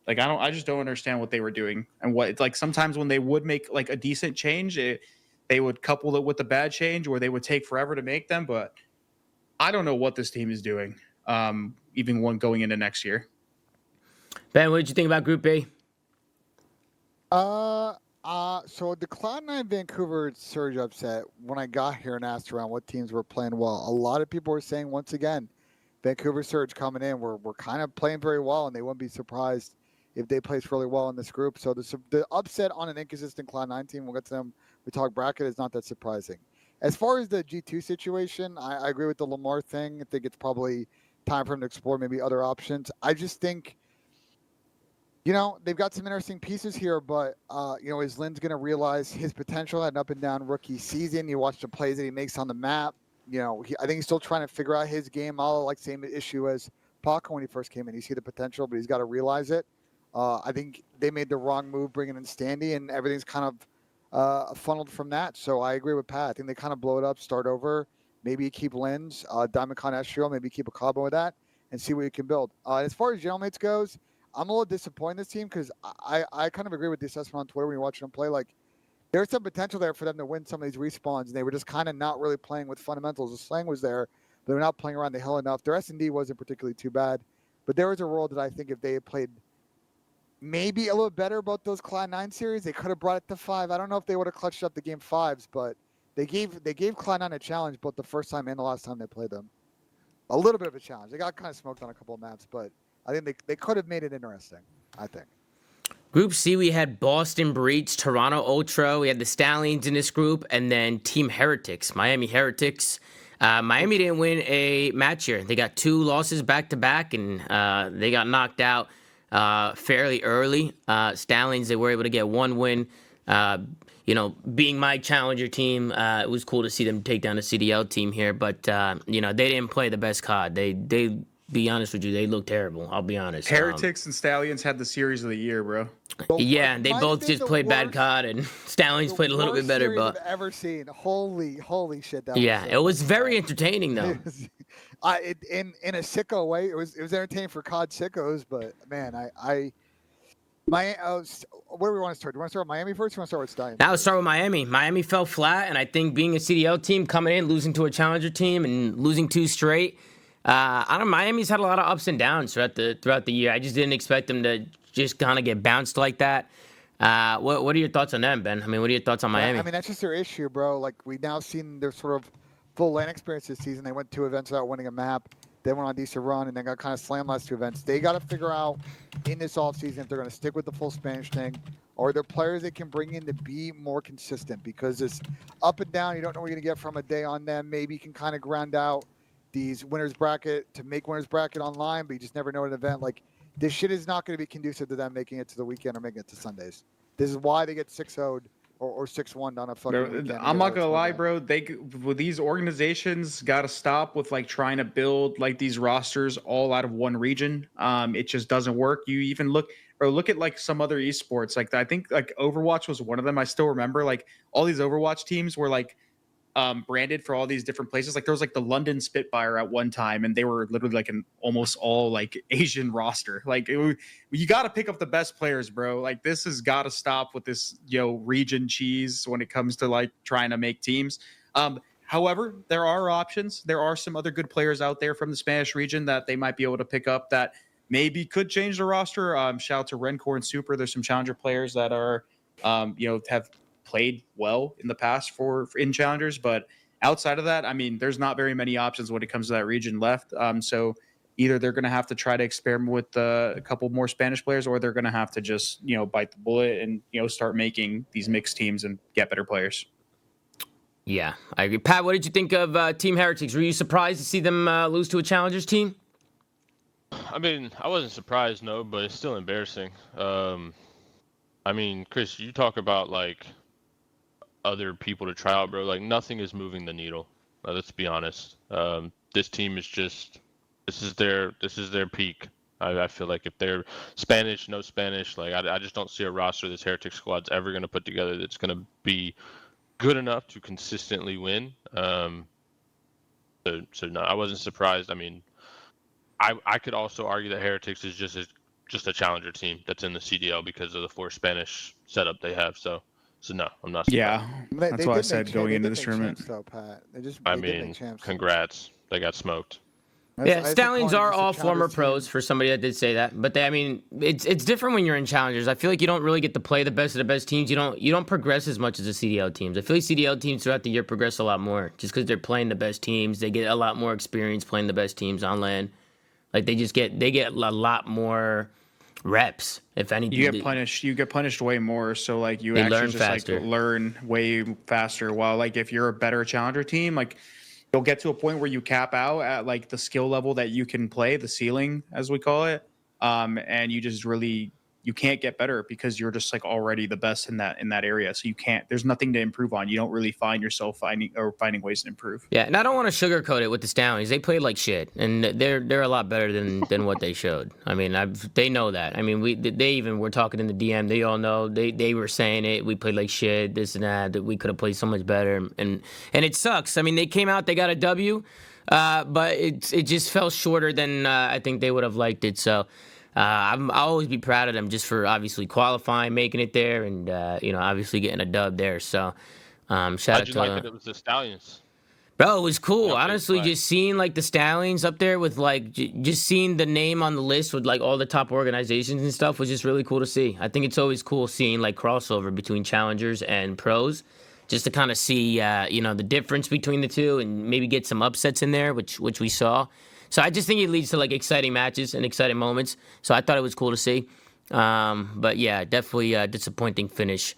like, I just don't understand what they were doing. And what it's like sometimes when they would make like a decent change, they would couple it with a bad change, or they would take forever to make them. But I don't know what this team is doing, even one going into next year.
Ben, what did you think about Group B?
So the Cloud9 Vancouver surge upset, when I got here and asked around what teams were playing well, a lot of people were saying, once again, Vancouver surge coming in, we're kind of playing very well, and they wouldn't be surprised if they place really well in this group. So the upset on an inconsistent Cloud9 team, we'll get to them, we talk bracket, is not that surprising. As far as the G2 situation, I agree with the Lamar thing. I think it's probably time for him to explore maybe other options. I just think, they've got some interesting pieces here, but, is Lynn's going to realize his potential? Had an up and down rookie season. You watch the plays that he makes on the map. I think he's still trying to figure out his game. All like same issue as Paco when he first came in. You see the potential, but he's got to realize it. I think they made the wrong move bringing in Standy, and everything's kind of funneled from that. So I agree with Pat. I think they kind of blow it up, start over. Maybe keep Lynn's, Diamondcon Estriel, maybe keep a combo with that, and see what you can build. As far as Jailmates goes, I'm a little disappointed in this team because I kind of agree with the assessment on Twitter when you're watching them play. Like, there's some potential there for them to win some of these respawns, and they were just kind of not really playing with fundamentals. The slang was there, but they're not playing around the hill enough. Their S&D wasn't particularly too bad, but there was a role that I think if they had played maybe a little better about those Cloud9 series, they could have brought it to 5. I don't know if they would have clutched up the game 5s, but they gave Cloud9 a challenge both the first time and the last time they played them. A little bit of a challenge. They got kind of smoked on a couple of maps, but I think they could have made it interesting, I think.
Group C, we had Boston Breach, Toronto Ultra. We had the Stallions in this group, and then Team Heretics, Miami Heretics. Miami didn't win a match here. They got 2 losses back-to-back, and they got knocked out fairly early. Stallions, they were able to get 1 win. Being my challenger team, it was cool to see them take down a CDL team here, but, they didn't play the best COD. They be honest with you, they look terrible. I'll be honest.
Heretics and Stallions had the series of the year, bro.
Yeah, they both just played bad COD, and Stallions played a little bit better. But
I've ever seen. Holy shit!
It was very entertaining though.
In a sicko way, it was entertaining for COD sickos. But man, where do we want to start? Do you want to start with Miami first? Or do you want to start with Stallions?
Now let's start with Miami. Miami fell flat, and I think being a CDL team coming in, losing to a challenger team, and losing 2 straight. Miami's had a lot of ups and downs throughout the year. I just didn't expect them to just kind of get bounced like that. What are your thoughts on them, Ben? I mean, what are your thoughts on Miami?
I mean, that's just their issue, bro. Like, we've now seen their sort of full LAN experience this season. They went 2 events without winning a map. They went on a decent run, and then got kind of slammed last 2 events. They got to figure out in this offseason if they're going to stick with the full Spanish thing, or they're players they can bring in to be more consistent, because it's up and down. You don't know what you're going to get from a day on them. Maybe you can kind of ground out these winners bracket to make winners bracket online, but you just never know at an event. Like, this shit is not going to be conducive to them making it to the weekend or making it to Sundays. This is why they get 6-0'd or 6-1 on a fucking weekend.
I'm not gonna lie, bro. These organizations got to stop with like trying to build like these rosters all out of one region. It just doesn't work. You even look at like some other esports. Like, I think like Overwatch was one of them. I still remember like all these Overwatch teams were like branded for all these different places. Like, there was like the London Spitfire at one time, and they were literally like an almost all like Asian roster. Like, you got to pick up the best players, bro. Like, this has got to stop with this region cheese when it comes to like trying to make teams. However, there are options. There are some other good players out there from the Spanish region that they might be able to pick up that maybe could change the roster. Shout out to Rencor and Super. There's some challenger players that are, have played well in the past for in challengers, but outside of that, I mean, there's not very many options when it comes to that region left. So either they're going to have to try to experiment with a couple more Spanish players, or they're going to have to just, bite the bullet and, start making these mixed teams and get better players.
Yeah, I agree. Pat, what did you think of Team Heretics? Were you surprised to see them lose to a Challengers team?
I mean, I wasn't surprised, no, but it's still embarrassing. I mean, Chris, you talk about like other people to try out, bro. Like nothing is moving the needle. Let's be honest. This team is just this is their peak. I feel like if they're Spanish, no Spanish, like I just don't see a roster this Heretic squad's ever going to put together that's going to be good enough to consistently win. So no, I wasn't surprised. I mean, I could also argue that Heretics is just a challenger team that's in the CDL because of the 4 Spanish setup they have. So no, I'm not surprised.
Yeah, that's why I said going into this tournament.
Though, Pat.
I mean, congrats. They got smoked.
Yeah, Stallions are all former pros for somebody that did say that. But it's different when you're in challengers. I feel like you don't really get to play the best of the best teams. You don't progress as much as the CDL teams. I feel like CDL teams throughout the year progress a lot more just because they're playing the best teams. They get a lot more experience playing the best teams on LAN. Like they get a lot more reps, if anything.
You get punished way more. So like you actually
learn
just
faster.
like learn way faster. While like if you're a better challenger team, like you'll get to a point where you cap out at like the skill level that you can play, the ceiling as we call it, and you can't get better because you're just like already the best in that area. So there's nothing to improve on. You don't really find yourself finding ways to improve.
Yeah, and I don't want to sugarcoat it with the Stallions. They played like shit, and they're a lot better than what they showed. I mean, they know that. I mean, they even were talking in the DM. They all know. They were saying it. We played like shit, this and that we could have played so much better, and it sucks. I mean, they came out, they got a W, but it just fell shorter than I think they would have liked it. So. I'll always be proud of them just for obviously qualifying, making it there, and obviously getting a dub there. So, shout out to.
How'd you like that it was the Stallions?
Bro, it was cool. Honestly, just seeing like the Stallions up there with like just seeing the name on the list with like all the top organizations and stuff was just really cool to see. I think it's always cool seeing like crossover between challengers and pros, just to kind of see the difference between the two and maybe get some upsets in there, which we saw. So I just think it leads to like exciting matches and exciting moments. So I thought it was cool to see. But yeah, definitely a disappointing finish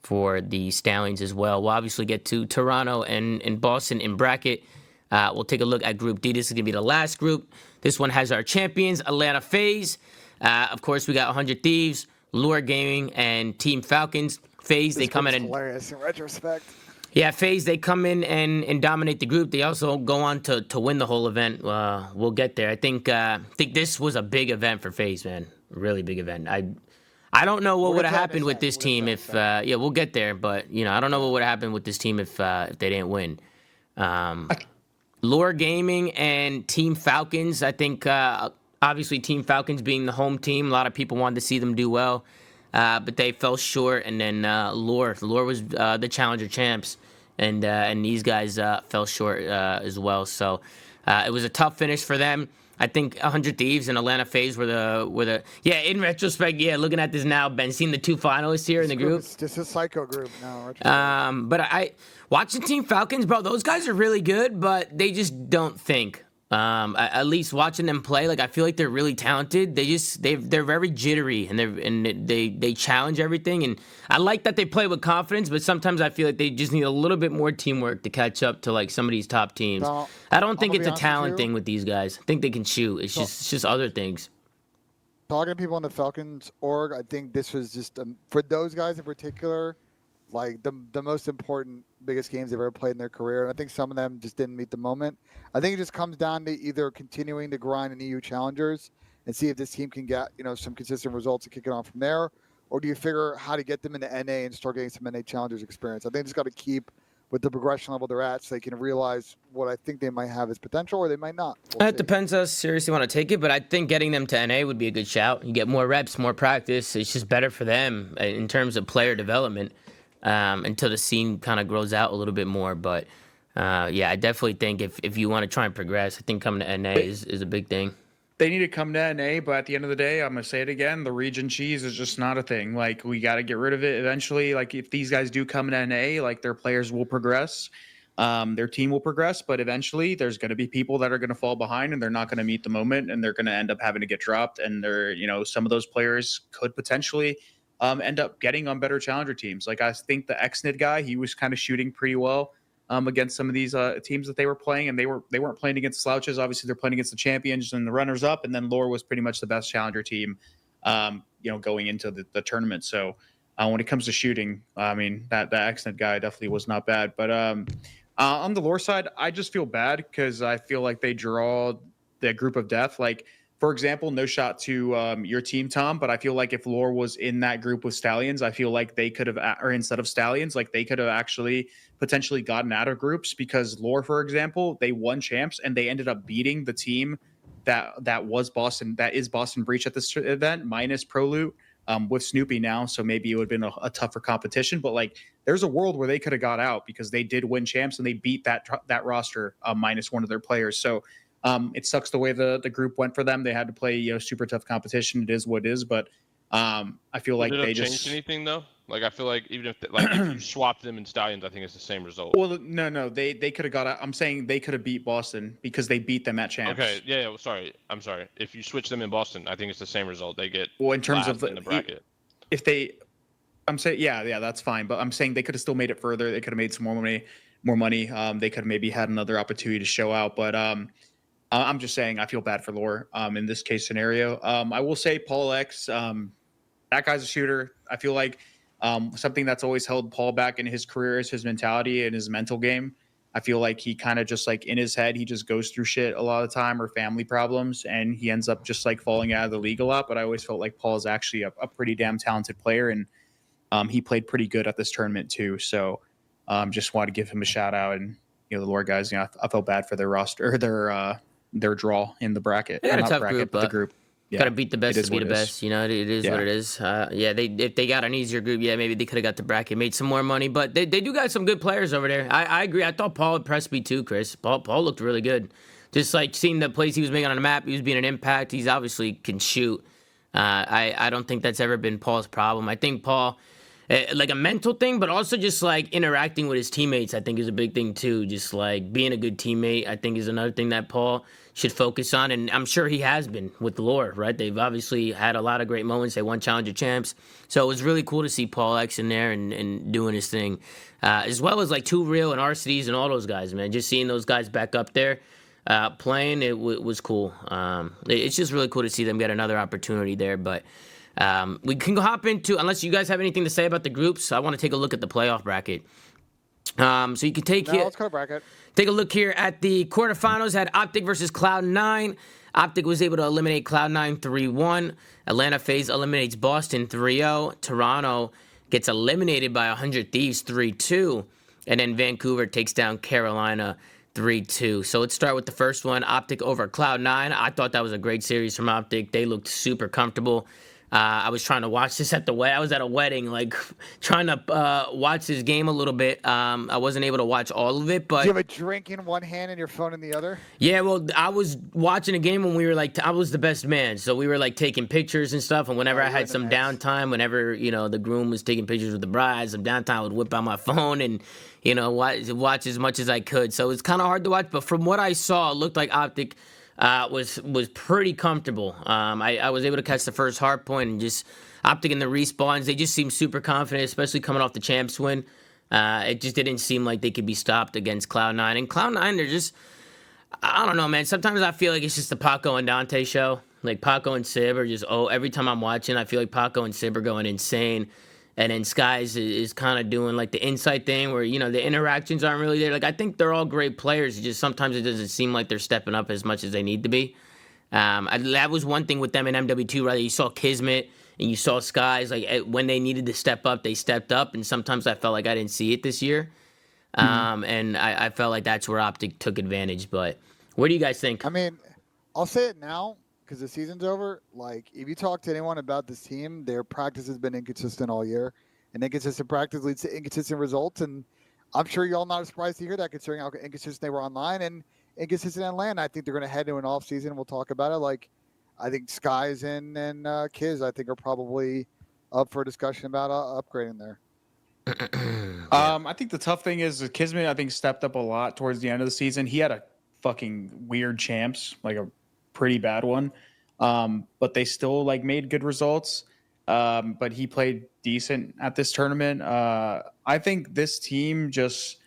for the Stallions as well. We'll obviously get to Toronto and Boston in bracket. We'll take a look at Group D. This is going to be the last group. This one has our champions, Atlanta FaZe. Of course, we got 100 Thieves, Lure Gaming, and Team Falcons. FaZe, they come in and...
hilarious in retrospect.
Yeah, FaZe, they come in and dominate the group. They also go on to win the whole event. We'll get there. I think this was a big event for FaZe, man. Really big event. I don't know what would have happened with this team if we'll get there, but I don't know what would have happened with this team if they didn't win. Lure Gaming and Team Falcons, I think obviously Team Falcons being the home team, a lot of people wanted to see them do well. But they fell short, and then Lure was the challenger champs, and these guys fell short as well. So it was a tough finish for them. I think 100 Thieves and Atlanta FaZe were the in retrospect, looking at this now, Ben, seeing the 2 finalists here in the group.
It's just a psycho group now.
But I watching Team Falcons, bro, those guys are really good, but they just don't think. At least watching them play, like I feel like they're really talented. They're very jittery and they challenge everything. And I like that they play with confidence, but sometimes I feel like they just need a little bit more teamwork to catch up to like some of these top teams. I don't think it's a talent thing with these guys. I think they can shoot. It's just other things.
Talking to people in the Falcons org, I think this was just for those guys in particular, like the most important, biggest games they've ever played in their career. And I think some of them just didn't meet the moment. I think it just comes down to either continuing to grind in EU challengers and see if this team can get, some consistent results and kick it on from there, or do you figure how to get them into NA and start getting some NA challengers experience? I think they just got to keep with the progression level they're at so they can realize what I think they might have as potential or they might not.
It depends how serious you want to take it, but I think getting them to NA would be a good shout. You get more reps, more practice. It's just better for them in terms of player development. Until the scene kind of grows out a little bit more. But, I definitely think if you want to try and progress, I think coming to NA is a big thing.
they need to come to NA, but at the end of the day, I'm gonna say it again: the region cheese is just not a thing. Like, we got to get rid of it eventually. Like, if these guys do come to NA, like, their players will progress, their team will progress, but eventually there's going to be people that are going to fall behind and they're not going to meet the moment, and they're going to end up having to get dropped. And they're, some of those players could potentially end up getting on better challenger teams. Like, I think the XNID guy, he was kind of shooting pretty well against some of these teams that they were playing, and they weren't playing against slouches. Obviously, they're playing against the champions and the runners up, and then Lore was pretty much the best challenger team, going into the tournament. So when it comes to shooting, I mean, that XNet guy definitely was not bad. But on the Lore side, I just feel bad because I feel like they draw the group of death. Like, for example, no shot to your team, Tom, but I feel like if Lore was in that group with Stallions, I feel like they could have, or instead of Stallions, like, they could have actually potentially gotten out of groups, because Lore, for example, they won champs and they ended up beating the team that is Boston Breach at this event, minus ProLoot, with Snoopy now. So maybe it would have been a tougher competition, but like, there's a world where they could have got out because they did win champs and they beat that roster minus one of their players. So it sucks the way the group went for them. They had to play super tough competition. It is what it is, but I feel like they just
changed anything though. Like, I feel like even if if you swapped them in Stallions, I think it's the same result.
Well, no, they could have got out. I'm saying they could have beat Boston because they beat them at champs.
Okay, yeah. Well, sorry, I'm sorry. If you switch them in Boston, I think it's the same result. They get
in terms of
in the bracket.
If they, I'm saying yeah, that's fine. But I'm saying they could have still made it further. They could have made some more money. They could have maybe had another opportunity to show out. But I'm just saying I feel bad for Lore in this case scenario. I will say Paul X, that guy's a shooter. I feel like something that's always held Paul back in his career is his mentality and his mental game. I feel like he kind of just, like, in his head, he just goes through shit a lot of the time, or family problems, and he ends up just like falling out of the league a lot. But I always felt like Paul is actually a pretty damn talented player, and he played pretty good at this tournament too. So just want to give him a shout out. And the Lore guys, I felt bad for their roster, or their draw in the bracket.
They got a tough
bracket,
group,
but the group.
Yeah, got to beat the best to be the best. It is
Yeah.
what it is. If they got an easier group, maybe they could have got the bracket, made some more money. But they do got some good players over there. I agree. I thought Paul impressed me too, Chris. Paul looked really good. Just like seeing the plays he was making on the map, he was being an impact. He's obviously can shoot. I don't think that's ever been Paul's problem. I think Paul, like a mental thing, but also just like interacting with his teammates, I think is a big thing too. Just like being a good teammate, I think is another thing that Paul should focus on. And I'm sure he has been with Lore, right? They've obviously had a lot of great moments. They won Challenger Champs. So it was really cool to see Paul X in there and doing his thing. As well as like Too Real and RCDs and all those guys, man. Just seeing those guys back up there playing, it was cool. It's just really cool to see them get another opportunity there. But we can hop into, unless you guys have anything to say about the groups, I want to take a look at the playoff bracket. So you can
let's go to bracket.
Take a look here at the quarterfinals. Had Optic versus Cloud9. Optic was able to eliminate Cloud9 3-1. Atlanta FaZe eliminates Boston 3-0. Toronto gets eliminated by 100 Thieves 3-2. And then Vancouver takes down Carolina 3-2. So let's start with the first one, Optic over Cloud9. I thought that was a great series from Optic. They looked super comfortable. I was trying to watch this at the wedding. I was at a wedding, like trying to watch this game a little bit. I wasn't able to watch all of it, but
Do you have a drink in one hand and your phone in the other?
yeah, well, I was watching a game when we were like, I was the best man, so we were like taking pictures and stuff. And whenever I had some downtime, whenever the groom was taking pictures with the bride, some downtime, I would whip out my phone and watch as much as I could. So it's kind of hard to watch, but from what I saw, it looked like Optic was pretty comfortable. I was able to catch the first hard point, and just Optic in the respawns, they just seemed super confident, especially coming off the champs win. It just didn't seem like they could be stopped against Cloud9. And Cloud9, they're just, I don't know, man. Sometimes I feel like it's just the Paco and Dante show. Like Paco and Sib are just, every time I'm watching, I feel like Paco and Sib are going insane. And then Skies is kind of doing like the insight thing where, the interactions aren't really there. Like, I think they're all great players. It's just sometimes it doesn't seem like they're stepping up as much as they need to be. That was one thing with them in MW2, right? You saw Kismet and you saw Skies. Like, when they needed to step up, they stepped up. And sometimes I felt like I didn't see it this year. And I felt like that's where Optic took advantage. But what do you guys think?
I mean, I'll say it now because the season's over. Like, if you talk to anyone about this team, their practice has been inconsistent all year. And inconsistent practice leads to inconsistent results. And I'm sure you're all not surprised to hear that, considering how inconsistent they were online and inconsistent on land. I think they're going to head into an off season. We'll talk about it. Like, I think Skies and Kiz, I think, are probably up for discussion about upgrading there.
I think the tough thing is Kismet, I think, stepped up a lot towards the end of the season. He had a fucking weird champs, like a pretty bad one. But they still like made good results. But he played decent at this tournament. I think this team just,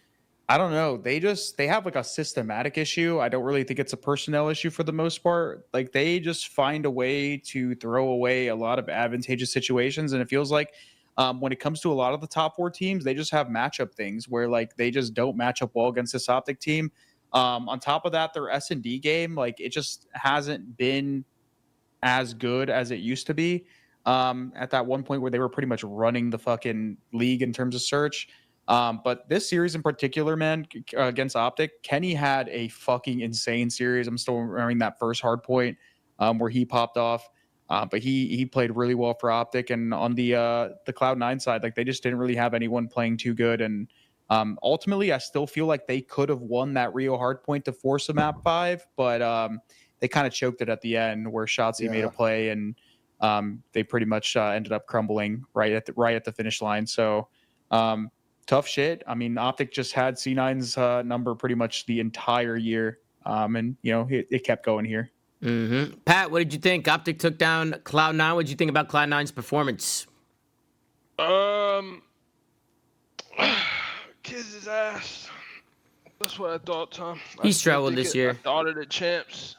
I don't know. They have like a systematic issue. I don't really think it's a personnel issue for the most part. Like they just find a way to throw away a lot of advantageous situations. And it feels like when it comes to a lot of the top 4 teams, they just have matchup things where like they just don't match up well against this Optic team. On top of that, their S&D game, like it just hasn't been as good as it used to be. At that one point where they were pretty much running the fucking league in terms of search. But this series in particular, man, against Optic, Kenny had a fucking insane series. I'm still remembering that first hard point where he popped off. But he played really well for Optic. And on the Cloud9 side, like they just didn't really have anyone playing too good. And ultimately, I still feel like they could have won that Rio hardpoint to force a map 5, but they kind of choked it at the end where Shotzi made a play and they pretty much ended up crumbling right at the finish line. So tough shit. I mean, Optic just had C9's number pretty much the entire year, and you know it kept going here.
Mm-hmm. Pat, what did you think? Optic took down Cloud9. What did you think about Cloud9's performance?
Kiss his ass. That's what I thought, Tom.
He struggled this year.
I thought of the champs.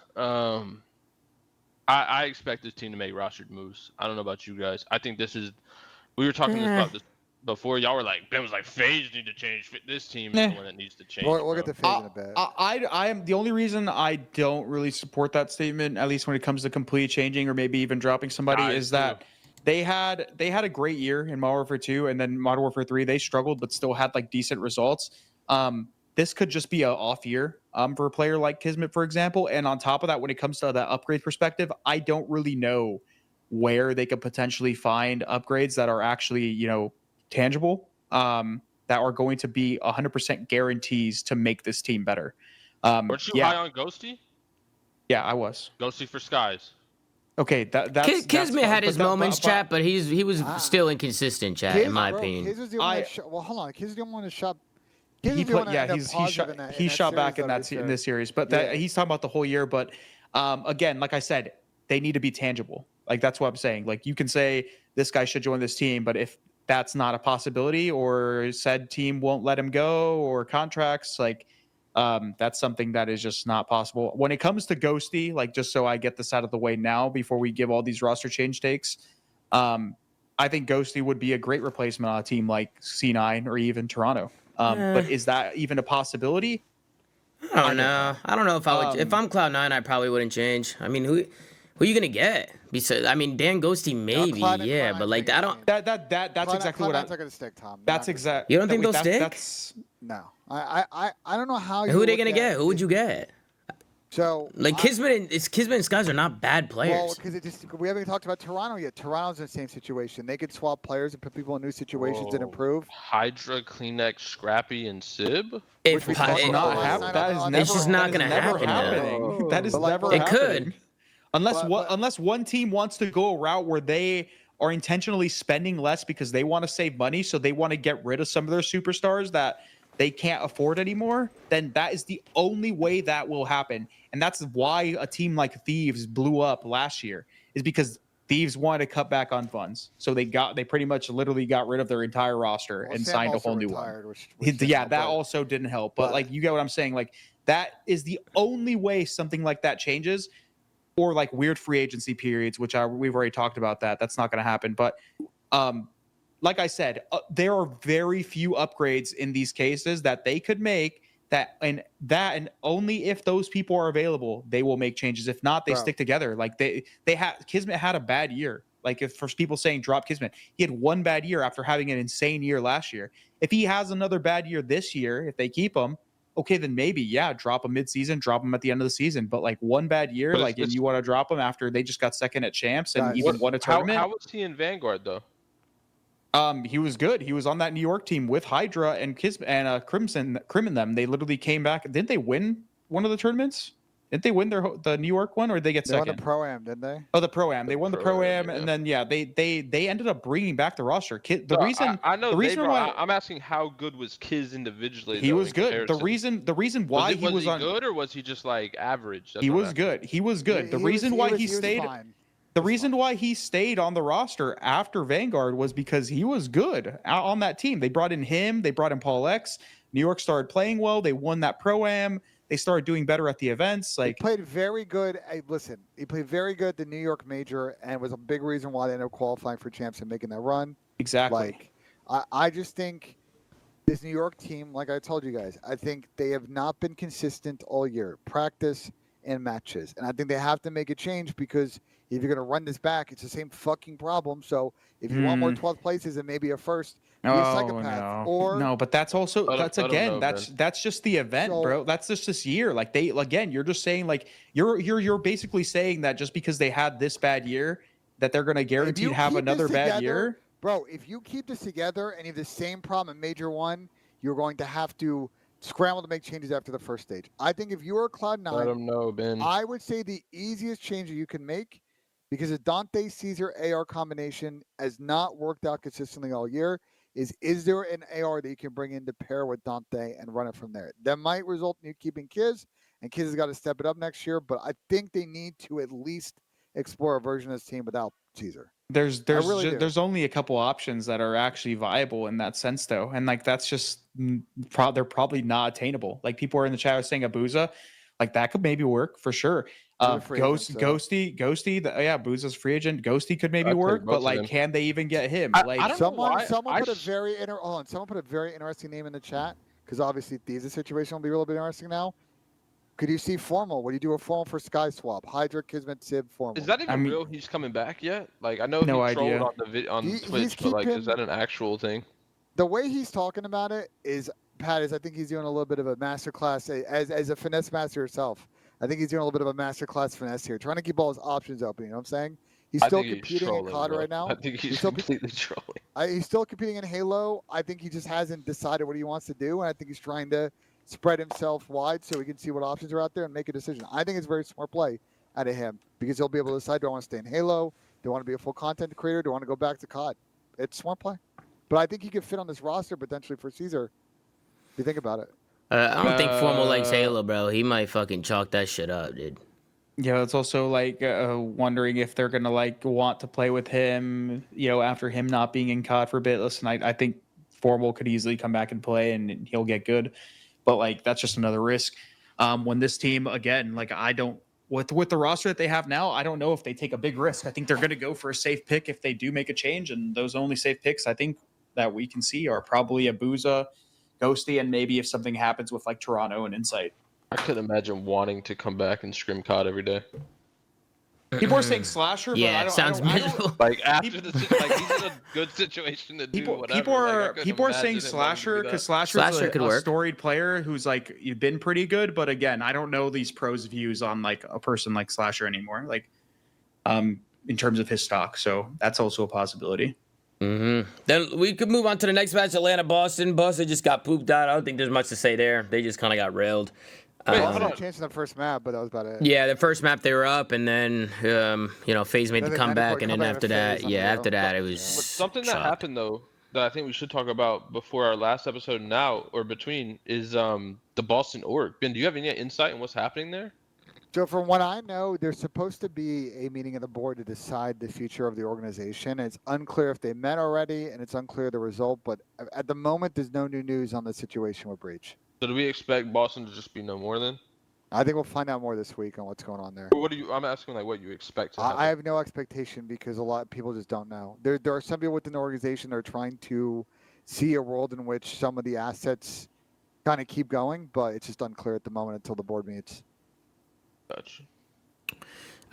I expect this team to make rostered moves. I don't know about you guys. I think this is. We were talking about this before. Y'all were like, Ben was like, FaZe need to change. This team is the one that needs to change.
We'll get to FaZe in a bit.
I am the only reason I don't really support that statement, at least when it comes to complete changing or maybe even dropping somebody, is that they had a great year in Modern Warfare 2 and then Modern Warfare 3. They struggled, but still had like decent results. This could just be an off year for a player like Kismet, for example. And on top of that, when it comes to that upgrade perspective, I don't really know where they could potentially find upgrades that are actually, you know, tangible, that are going to be 100% guarantees to make this team better.
Weren't you high on Ghosty?
Yeah, I was.
Ghosty for Skies.
Okay, that's
Kismet had his moments, chat, but he was still inconsistent, chat, in my opinion.
Kiz was the one well, hold on. Kiz didn't want to shop. He
shot back in this series, but he's talking about the whole year. But again, like I said, they need to be tangible. Like that's what I'm saying. Like you can say this guy should join this team, but if that's not a possibility, or said team won't let him go, or contracts, like that's something that is just not possible. When it comes to Ghosty, like just so I get this out of the way now before we give all these roster change takes, I think Ghosty would be a great replacement on a team like C9 or even Toronto. But is that even a possibility?
I don't know. I don't know if I would. If I'm Cloud9, I probably wouldn't change. I mean, who are you gonna get? Besides, I mean, Dan Ghosty maybe, but like I don't.
That's exactly what I'm.
Not gonna stick, Tom.
That's exactly.
You don't think they'll stick?
No, I don't know how.
Who are they gonna get? Who would you get?
So
like Kismet and Skies are not bad players.
Well, because we haven't talked about Toronto yet. Toronto's in the same situation. They could swap players and put people in new situations and improve.
Hydra, Kleenex, Scrappy, and Sib.
It's just not gonna happen.
That is never happening.
It could,
unless one team wants to go a route where they are intentionally spending less because they want to save money, so they want to get rid of some of their superstars that they can't afford anymore, then that is the only way that will happen. And that's why a team like Thieves blew up last year, is because Thieves wanted to cut back on funds. So they pretty much literally got rid of their entire roster and signed a whole new one. That also didn't help. But like, you get what I'm saying? Like, that is the only way something like that changes, or like weird free agency periods, which we've already talked about that. That's not going to happen. But like I said, there are very few upgrades in these cases that they could make and only if those people are available, they will make changes. If not, they stick together. Like Kismet had a bad year. Like if for people saying drop Kismet, he had one bad year after having an insane year last year. If he has another bad year this year, if they keep him, okay, then maybe, drop him mid-season, drop him at the end of the season. But like one bad year, and you want to drop him after they just got second at champs and even won a tournament.
How was he in Vanguard though?
He was good. He was on that New York team with Hydra and Crimson them. They literally came back. Didn't they win one of the tournaments Didn't they win the New York one, or did they get
They won
second?
the Pro-Am, didn't they?
Oh, the Pro-Am. They won the Pro-Am,
yeah.
and then they ended up bringing back the roster. The
So
reason
I know
the
they
reason
brought.
why
I'm asking how good was Kiz individually.
he
though,
was
in
good. The
comparison?
reason why
was
he was on
good, or was he just like average? That's
he
what I'm
was
asking.
good. He was good. The
He
reason
was-
why
he
he
was
stayed
fine.
the
He was
reason
fine.
why he stayed on the roster after Vanguard was because he was good on that team. They brought in him. They brought in Paul X. New York started playing well. They won that Pro-Am. They started doing better at the events.
He
Like
played very good. Listen, he played very good at the New York Major, and was a big reason why they ended up qualifying for champs and making that run.
exactly.
Like, I just think this New York team, like I told you guys, I think they have not been consistent all year, practice and matches. And I think they have to make a change, because if you're going to run this back, it's the same fucking problem. So if you want more 12th places and maybe a first, be a psychopath.
No.
Or
No, but that's also
I
that's
don't
again
know,
that's just the event,
So-
bro. That's just this year. Like they again, you're just saying like you're basically saying that just because they had this bad year that they're gonna guaranteed have
keep this
another bad
together-
year.
Bro, if you keep this together and you have the same problem in Major 1, you're going to have to scramble to make changes after the first stage. I think if you are Cloud9,
Let him know, Ben.
I would say the easiest change that you can make, because the Dante Caesar AR combination has not worked out consistently all year, is there an AR that you can bring in to pair with Dante and run it from there? That might result in you keeping Kiz, and Kiz has got to step it up next year, but I think they need to at least explore a version of this team without Caesar.
There's
really do.
there's only a couple options that are actually viable in that sense though, and like that's just they're probably not attainable. Like people are in the chat saying Abuza, like that could maybe work for sure.
He's a free agent, so-
Ghosty, Abuza's free agent. Ghosty could maybe
I'd take
work,
both
but
of
like,
them.
can they even get him?
I
Like,
don't know
Someone
why.
put a very someone put a very interesting name in the chat, because obviously Thieves' situation will be a little bit interesting now. Could you see Formal? Would you do a Formal for Sky Swap? Hydra, Kismet, Sib, Formal.
Is that even
I mean-
real? He's coming back yet? Like I know
No
he trolled
idea.
on the on
He's
Twitch, but like,
keeping-
is that an actual thing?
The way he's talking about it is, Pat, is I think he's doing a little bit of a master class as a finesse master herself. I think he's doing a little bit of a master class finesse here, trying to keep all his options open. You know what I'm saying? He's
I
still
think he's
competing in
trolling,
COD
bro.
right now.
I think he's
still-
completely trolling.
He's still competing in Halo. I think he just hasn't decided what he wants to do, and I think he's trying to spread himself wide so he can see what options are out there and make a decision. I think it's a very smart play out of him, because he'll be able to decide, do I want to stay in Halo? Do I want to be a full content creator? Do I want to go back to COD? It's a smart play. But I think he could fit on this roster potentially for Caesar, if you think about it.
I don't think Formal likes Halo, bro. He might fucking chalk that shit up, dude.
yeah, it's also like wondering if they're gonna like want to play with him, after him not being in COD for a bit. Listen, I think Formal could easily come back and play, and he'll get good, but like that's just another risk. When this team again, like I don't. With the roster that they have now, I don't know if they take a big risk. I think they're going to go for a safe pick if they do make a change, and those only safe picks I think that we can see are probably Abuza, Ghosty, and maybe if something happens with like Toronto and Insight.
I couldn't imagine wanting to come back and scrim COD every day.
People are saying Slasher, but
Yeah,
I
it
don't,
sounds
I don't, I don't-
miserable.
Like after like he's in a good situation to do
People,
whatever.
people
Like, I
are
couldn't
people are
imagine
saying
him wanting to do
Slasher
that.
because Slasher's
Slasher could
a
work.
storied player who's like you've been pretty good, but again, I don't know these pros views on like a person like Slasher anymore. Like, in terms of his stock, so that's also a possibility.
Then we could move on to the next match, Atlanta-Boston. Boston just got pooped out. I don't think there's much to say there. They just kind of got railed.
Wait,
Boston
hold
had
on.
a chance in the first map, but that was about it.
Yeah, the first map they were up, and then FaZe made
Then
the
they had to
comeback,
put
and then
comeback
after
to
that,
FaZe on
yeah,
the
after
rail.
that it was
Something that
chalk.
happened though that I think we should talk about before our last episode now or between is the Boston org. Ben, do you have any insight on what's happening there?
So from what I know, there's supposed to be a meeting of the board to decide the future of the organization. It's unclear if they met already, and it's unclear the result. But at the moment, there's no new news on the situation with Breach.
So do we expect Boston to just be no more then?
I think we'll find out more this week on what's going on there.
Or what do you? I'm asking like what you expect to happen.
I have no expectation, because a lot of people just don't know. There are some people within the organization that are trying to see a world in which some of the assets kind of keep going, but it's just unclear at the moment until the board meets.
Gotcha.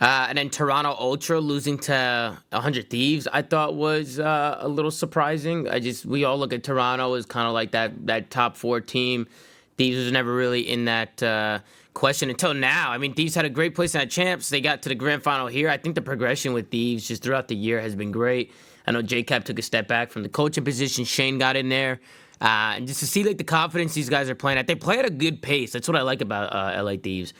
And then Toronto Ultra losing to 100 Thieves, I thought was a little surprising. We all look at Toronto as kind of like that top 4 team. Thieves was never really in that question until now. I mean, Thieves had a great place at Champs. They got to the grand final here. I think the progression with Thieves just throughout the year has been great. I know JCap took a step back from the coaching position. Shane got in there. And just to see like the confidence these guys are playing at, they play at a good pace. That's what I like about LA Thieves.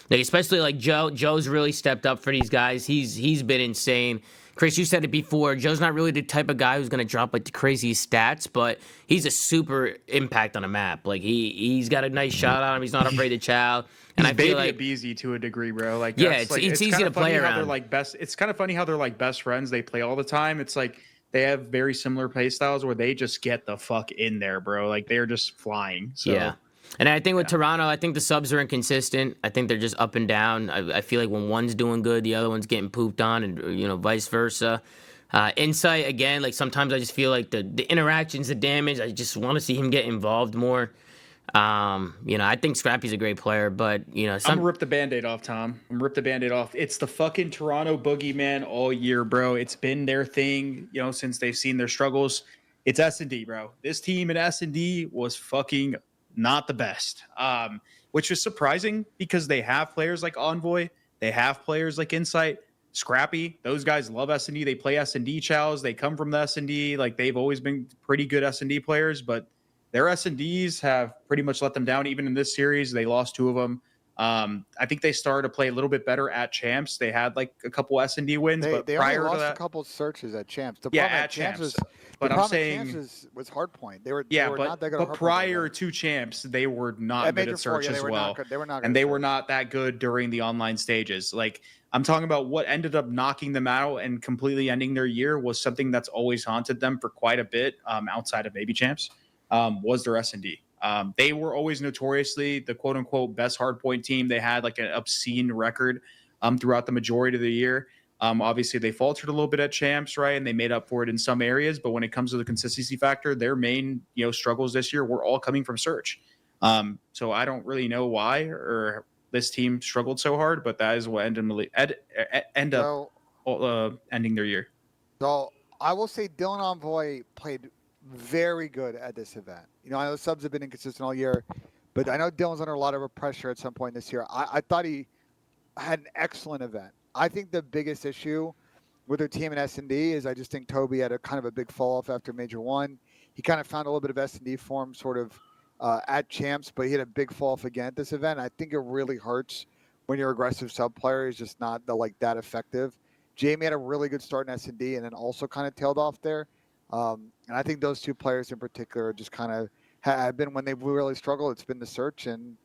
Like especially like Joe. Joe's really stepped up for these guys. He's been insane. Chris, you said it before. Joe's not really the type of guy who's gonna drop like the craziest stats, but he's a super impact on a map. Like he's got a nice shot on him. He's not afraid to chow. And
He's
I feel
baby
like
Abeezy to a degree, bro. Like
yeah,
that's,
it's easy
kinda
to play
funny how
around.
they're like best. It's kind of funny how they're like best friends. They play all the time. It's like they have very similar play styles where they just get the fuck in there, bro. Like they're just flying. So
yeah. And I think with Toronto, I think the subs are inconsistent. I think they're just up and down. I feel like when one's doing good, the other one's getting pooped on, and vice versa. Insight again, like sometimes I just feel like the interactions, the damage. I just want to see him get involved more. I think Scrappy's a great player, but
I'm gonna rip the Band-Aid off, Tom. I'm gonna rip the Band-Aid off. It's the fucking Toronto boogeyman all year, bro. It's been their thing, since they've seen their struggles. It's S&D, bro. This team in S&D was fucking not the best, which is surprising because they have players like Envoy, they have players like Insight, Scrappy. Those guys love S&D. They play S&D chows. They come from the S&D. Like they've always been pretty good S&D players, but their S&Ds have pretty much let them down. Even in this series, they lost 2 of them. I think they started to play a little bit better at Champs. They had like a couple S&D wins, but
they
prior
only lost
to that,
a couple searches at Champs. The
yeah,
problem
at Champs.
But I'm saying was Hardpoint. They were not that good.
But prior to Champs, they were not good at search as well.
They were not,
and they were not that good during the online stages. Like I'm talking about what ended up knocking them out and completely ending their year was something that's always haunted them for quite a bit, outside of maybe Champs, was their S&D. They were always notoriously the quote unquote best hardpoint team. They had like an obscene record throughout the majority of the year. Obviously, they faltered a little bit at Champs, right? And they made up for it in some areas. But when it comes to the consistency factor, their main struggles this year were all coming from search. So I don't really know why or this team struggled so hard, but that is what ended up ending their year.
So I will say Dylan Envoy played very good at this event. I know subs have been inconsistent all year, but I know Dylan's under a lot of pressure at some point this year. I thought he had an excellent event. I think the biggest issue with their team in S&D is I just think Toby had a kind of a big fall off after Major 1. He kind of found a little bit of S&D form sort of at Champs, but he had a big fall off again at this event. I think it really hurts when your aggressive sub player is just not that effective. Jamie had a really good start in S&D and then also kind of tailed off there. And I think those 2 players in particular just kind of have been when they've really struggled. It's been the search, and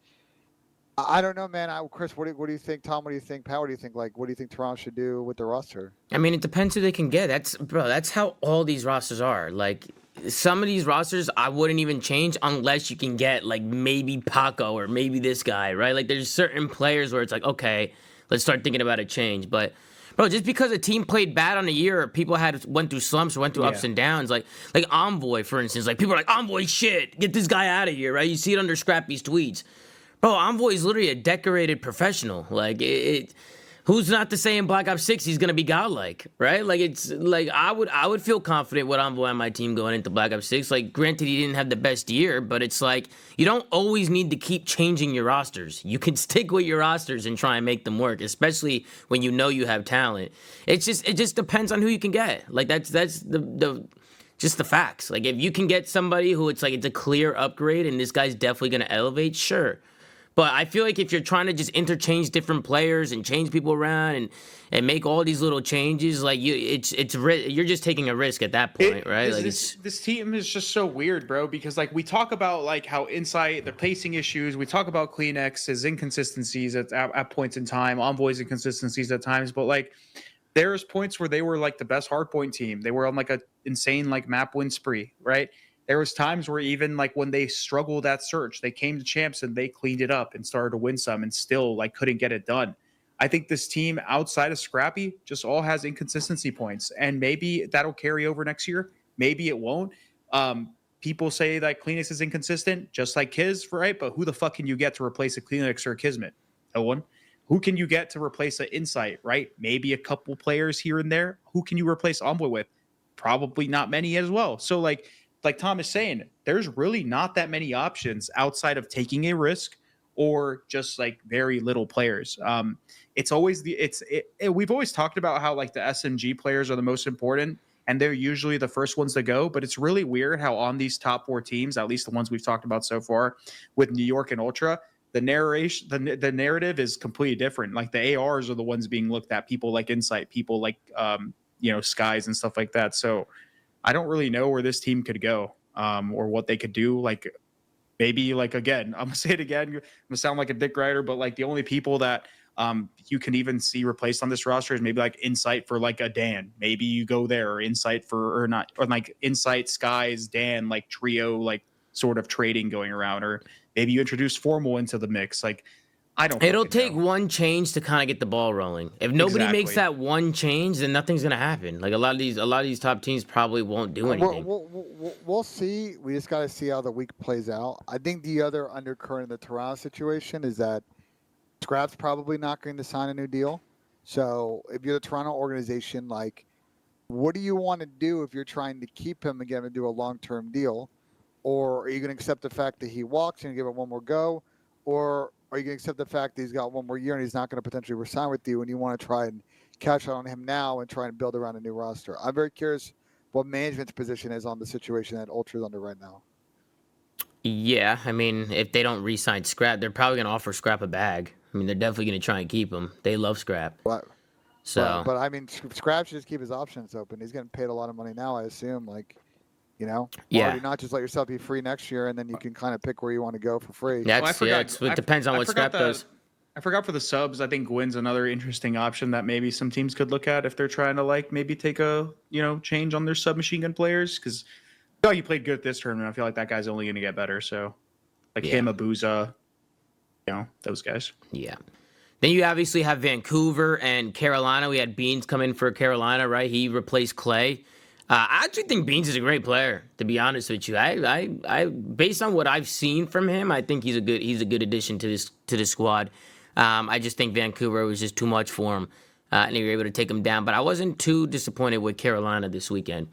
I don't know, man. Chris, what do you think? Tom, what do you think? Pat, what do you think? Like, what do you think Toronto should do with the roster?
I mean, it depends who they can get. That's how all these rosters are. Like, some of these rosters I wouldn't even change unless you can get like maybe Paco or maybe this guy, right? Like, there's certain players where it's like, okay, let's start thinking about a change. But bro, just because a team played bad on a year or people went through slumps or went through ups and downs, like Envoy, for instance, like people are like, Envoy shit, get this guy out of here, right? You see it under Scrappy's tweets. Bro, Envoy is literally a decorated professional. Like, who's not to say in Black Ops 6 he's gonna be godlike, right? Like, it's like I would feel confident with Envoy on my team going into Black Ops 6. Like, granted he didn't have the best year, but it's like you don't always need to keep changing your rosters. You can stick with your rosters and try and make them work, especially when you have talent. It just depends on who you can get. Like that's the just the facts. Like, if you can get somebody who it's a clear upgrade and this guy's definitely gonna elevate, sure. But I feel like if you're trying to just interchange different players and change people around and make all these little changes, like you're just taking a risk at that point, right?
This team is just so weird, bro. Because like we talk about like how Insight, the pacing issues, we talk about Kleenex's inconsistencies at points in time, Envoy's inconsistencies at times, but like there's points where they were like the best hardpoint team. They were on like a insane like map win spree, right? There was times where even like when they struggled at search, they came to Champs and they cleaned it up and started to win some and still like couldn't get it done. I think this team outside of Scrappy just all has inconsistency points, and maybe that'll carry over next year. Maybe it won't. People say that Kleenex is inconsistent, just like Kiz, right? But who the fuck can you get to replace a Kleenex or a Kismet? No one. Who can you get to replace an Insight, right? Maybe a couple players here and there. Who can you replace Envoy with? Probably not many as well. So like Tom is saying, there's really not that many options outside of taking a risk or just like very little players. It's always we've always talked about how like the SMG players are the most important. and they're usually the first ones to go. But it's really weird how on these top 4 teams, at least the ones we've talked about so far, with New York and Ultra, the narration, the narrative is completely different. Like the ARs are the ones being looked at, people like Insight, people like Skies and stuff like that. So I don't really know where this team could go, or what they could do. Like maybe, like, again, I'm gonna say it again, I'm gonna sound like a dick rider, but like the only people that you can even see replaced on this roster is maybe like Insight for like a Dan. Maybe you go there, or Insight or not, or like Insight, Skies, Dan, like trio, like sort of trading going around, or maybe you introduce Formal into the mix. Like, I don't.
It'll take one change to kind of get the ball rolling. If nobody makes that one change, then nothing's gonna happen. Like a lot of these top teams probably won't do anything.
We'll see. We just got to see how the week plays out. I think the other undercurrent in the Toronto situation is that Scrap's probably not going to sign a new deal. So if you're the Toronto organization, like, what do you want to do if you're trying to keep him and get him to do a long-term deal? Or are you going to accept the fact that he walks and give it one more go? Or are you going to accept the fact that he's got one more year and he's not going to potentially resign with you, and you want to try and cash out on him now and try and build around a new roster? I'm very curious what management's position is on the situation that Ultra's under right now.
Yeah, I mean, if they don't re-sign Scrap, they're probably going to offer Scrap a bag. I mean, they're definitely going to try and keep him. They love Scrap.
But I mean, Scrap should just keep his options open. He's getting paid a lot of money now, I assume. Like,
Yeah.
Or do not just let yourself be free next year, and then you can kind of pick where you want to go for free.
It depends on what Scrap does.
I forgot for the subs. I think Gwyn's another interesting option that maybe some teams could look at if they're trying to like maybe take a change on their submachine gun players, because he played good at this tournament. I feel like that guy's only going to get better. So like him, Abuza, those guys.
Yeah. Then you obviously have Vancouver and Carolina. We had Beans come in for Carolina, right? He replaced Clay. I actually think Beans is a great player, to be honest with you. I based on what I've seen from him, I think he's a good addition to this squad. I just think Vancouver was just too much for him, and they were able to take him down. But I wasn't too disappointed with Carolina this weekend.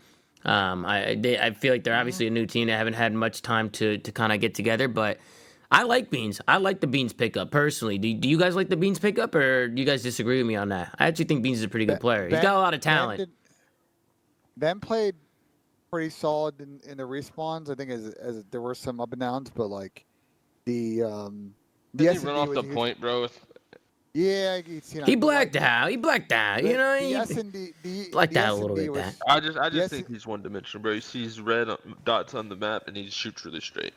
I feel like they're obviously a new team. They haven't had much time to kind of get together, but I like Beans. I like the Beans pickup personally. Do you guys like the Beans pickup, or do you guys disagree with me on that? I actually think Beans is a pretty good player. He's got a lot of talent.
Ben played pretty solid in the respawns. I think as there were some up and downs, but like the
Did he run off the point, bro?
Yeah,
he blacked out. He blacked out. He blacked out a little bit.
I just think he's one dimensional, bro. He sees red dots on the map and he shoots really straight.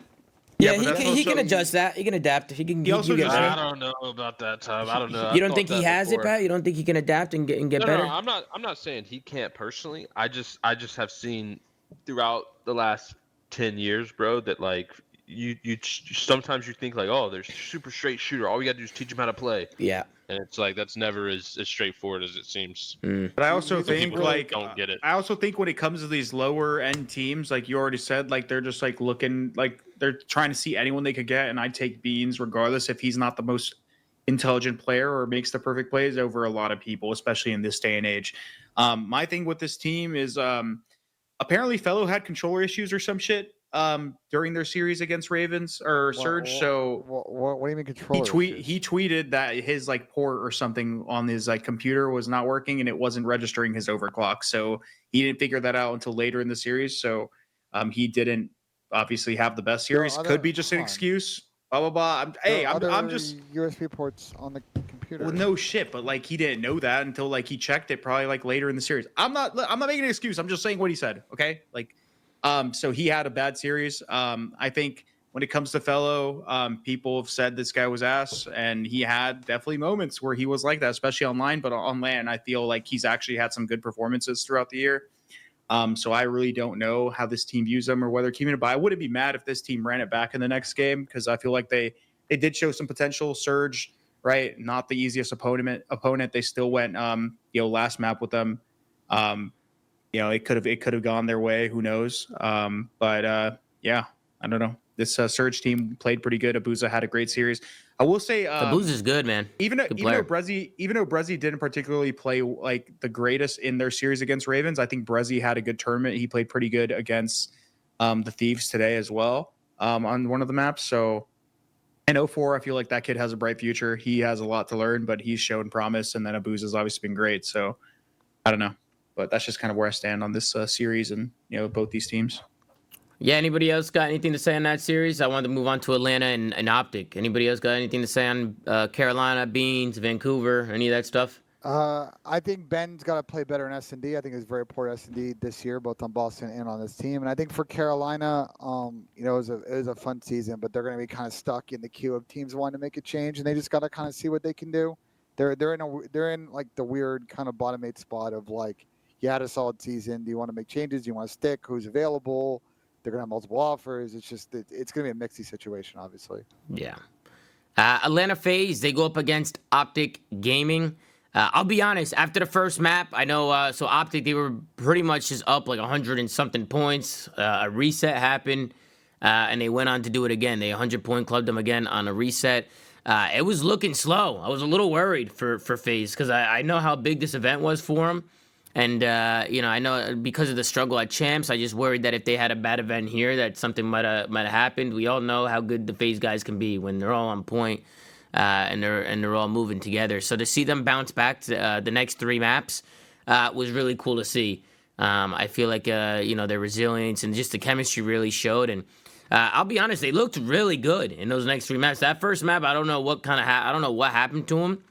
Yeah, he can adjust that. He can adapt. I
don't know about that time. I don't know.
You don't think he has it, Pat? You don't think he can adapt and get better?
No, I'm not saying he can't personally. I just have seen throughout the last 10 years, bro, that like you sometimes you think like, oh, there's super straight shooter. All we gotta do is teach him how to play.
Yeah.
And it's like that's never as straightforward as it seems.
But I also think
don't get it.
I also think when it comes to these lower end teams, like you already said, like they're just like looking like they're trying to see anyone they could get, and I take Beans regardless if he's not the most intelligent player or makes the perfect plays over a lot of people, especially in this day and age. My thing with this team is apparently Fellow had controller issues or some shit during their series against Ravens or Surge.
What do you mean controller?
He tweeted that his like port or something on his like computer was not working and it wasn't registering his overclock. So he didn't figure that out until later in the series. So he didn't obviously have the best series. Could be just an excuse. Blah blah blah. I'm just
USB ports on the computer.
Well, no shit, but like he didn't know that until like he checked it probably like later in the series. I'm not making an excuse. I'm just saying what he said. Okay, like. So he had a bad series. I think when it comes to Fellow, people have said this guy was ass, and he had definitely moments where he was like that, especially online. But on LAN, I feel like he's actually had some good performances throughout the year. So I really don't know how this team views him or whether keeping it. But I wouldn't be mad if this team ran it back in the next game because I feel like they did show some potential. Surge, right? Not the easiest opponent. They still went, last map with them. It could have gone their way. Who knows? But I don't know. This Surge team played pretty good. Abuza had a great series. I will say
Abuza's good, man.
Even though Brezzy didn't particularly play like the greatest in their series against Ravens, I think Brezzy had a good tournament. He played pretty good against the Thieves today as well on one of the maps. So in 04, I feel like that kid has a bright future. He has a lot to learn, but he's shown promise. And then Abuza's obviously been great. So I don't know. But that's just kind of where I stand on this series and both these teams.
Yeah, anybody else got anything to say on that series? I wanted to move on to Atlanta and Optic. Anybody else got anything to say on Carolina, Beans, Vancouver, any of that stuff?
I think Ben's got to play better in S&D. I think it's very poor S&D this year, both on Boston and on this team. And I think for Carolina, it was a fun season, but they're going to be kind of stuck in the queue of teams wanting to make a change, and they just got to kind of see what they can do. They're in like the weird kind of bottom 8 spot of like, you had a solid season. Do you want to make changes? Do you want to stick? Who's available? They're going to have multiple offers. It's just it's going to be a mixy situation, obviously.
Yeah. Atlanta FaZe, they go up against Optic Gaming. I'll be honest, after the first map, I know, so Optic, they were pretty much just up like 100 and something points. A reset happened, and they went on to do it again. They 100-point clubbed them again on a reset. It was looking slow. I was a little worried for FaZe because I know how big this event was for them. And, I know because of the struggle at Champs, I just worried that if they had a bad event here, that something might have happened. We all know how good the FaZe guys can be when they're all on point. And they're all moving together. So to see them bounce back to the next 3 maps was really cool to see. I feel like their resilience and just the chemistry really showed. And I'll be honest, they looked really good in those next 3 maps. That first map, I don't know what I don't know what happened to them.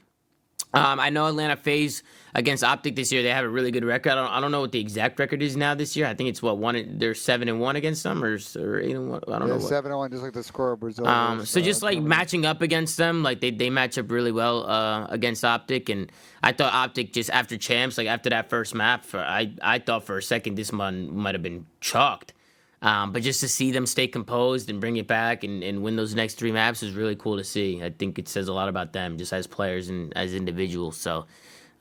I know Atlanta FaZe against Optic this year, they have a really good record. I don't know what the exact record is now this year. I think it's they're 7-1 against them or 8-1. I don't know.
7-1, just like the score of Brazil.
So just like matching up against them, like they match up really well against Optic, and I thought Optic just after Champs, like after that first map, I thought for a second this one might have been chalked. But just to see them stay composed and bring it back and win those next 3 maps is really cool to see. I think it says a lot about them just as players and as individuals. So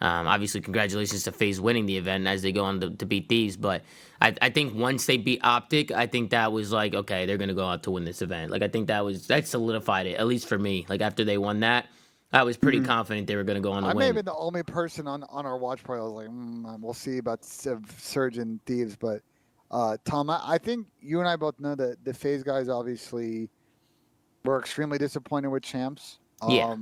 obviously congratulations to FaZe winning the event as they go on to beat these. But I think once they beat Optic, I think that was like, okay, they're going to go out to win this event. Like I think that solidified it, at least for me. Like after they won that, I was pretty confident they were going to go on to win.
I may have been the only person on our watch party. I was like, we'll see about Surge and Thieves, but Tom, I think you and I both know that the FaZe guys obviously were extremely disappointed with Champs.
Yeah.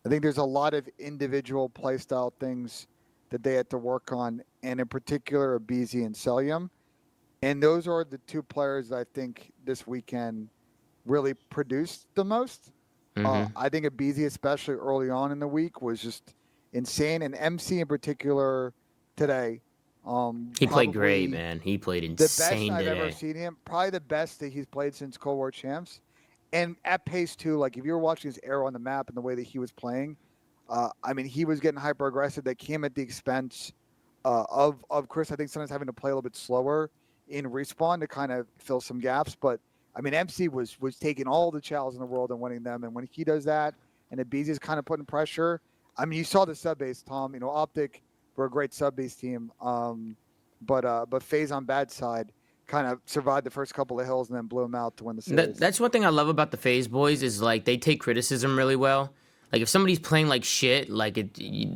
I think there's a lot of individual playstyle things that they had to work on, and in particular, Abizi and Celium. And those are the 2 players that I think this weekend really produced the most. I think Abizi, especially early on in the week, was just insane. And MC in particular today.
He played great, man. He played insane
the best
today.
I've ever seen him. Probably the best that he's played since Cold War Champs. And at pace, too, like if you were watching his arrow on the map and the way that he was playing, he was getting hyper aggressive. That came at the expense of Chris. I think sometimes having to play a little bit slower in respawn to kind of fill some gaps. But, MC was taking all the challenges in the world and winning them. And when he does that and Abizi is kind of putting pressure, you saw the sub base, Tom. Optic were a great sub base team. But FaZe on bad side kind of survived the first couple of hills and then blew them out to win the series.
That's one thing I love about the FaZe boys is like they take criticism really well. Like if somebody's playing like shit, like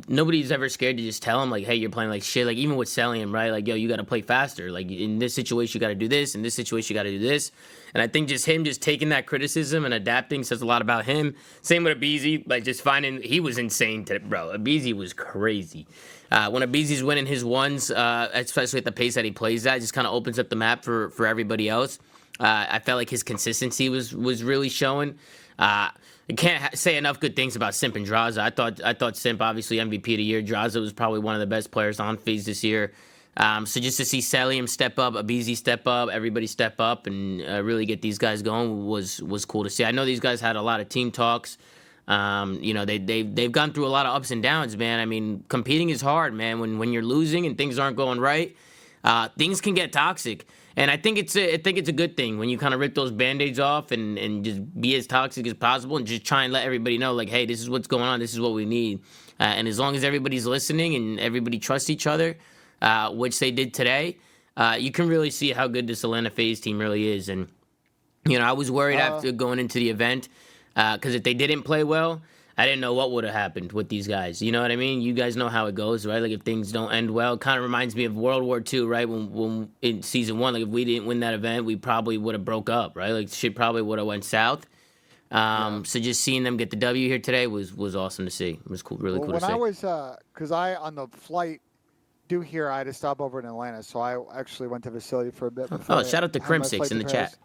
nobody's ever scared to just tell them like, hey, you're playing like shit. Like even with Celium, right? Like, yo, you got to play faster. Like in this situation, you got to do this. In this situation, you got to do this. And I think just him just taking that criticism and adapting says a lot about him. Same with Abizi, like just finding he was insane today, bro. Abizi was crazy. When Abizi's winning his ones, especially at the pace that he plays at, it just kind of opens up the map for everybody else. I felt like his consistency was really showing. I can't say enough good things about Simp and Draza. I thought Simp, obviously MVP of the year. Draza was probably one of the best players on FaZe this year. So just to see Celium step up, Abizi step up, everybody step up, and really get these guys going was cool to see. I know these guys had a lot of team talks. They've gone through a lot of ups and downs, man. Competing is hard, man. When you're losing and things aren't going right, things can get toxic. And I think it's a good thing when you kind of rip those band-aids off and just be as toxic as possible and just try and let everybody know, like, hey, this is what's going on. This is what we need. And as long as everybody's listening and everybody trusts each other, which they did today, you can really see how good this Atlanta FaZe team really is. And, I was worried after going into the event because if they didn't play well, I didn't know what would have happened with these guys. You know what I mean? You guys know how it goes, right? Like if things don't end well, it kind of reminds me of World War II, right? When in season 1, like if we didn't win that event, we probably would have broke up, right? Like shit probably would have went south. So just seeing them get the W here today was awesome to see. It was cool, really cool to see.
When I was, because on the flight do here, I had to stop over in Atlanta, so I actually went to the facility for a bit. Before
Shout out to
I had my
Crim6
flight
in
to
the
Paris.
chat.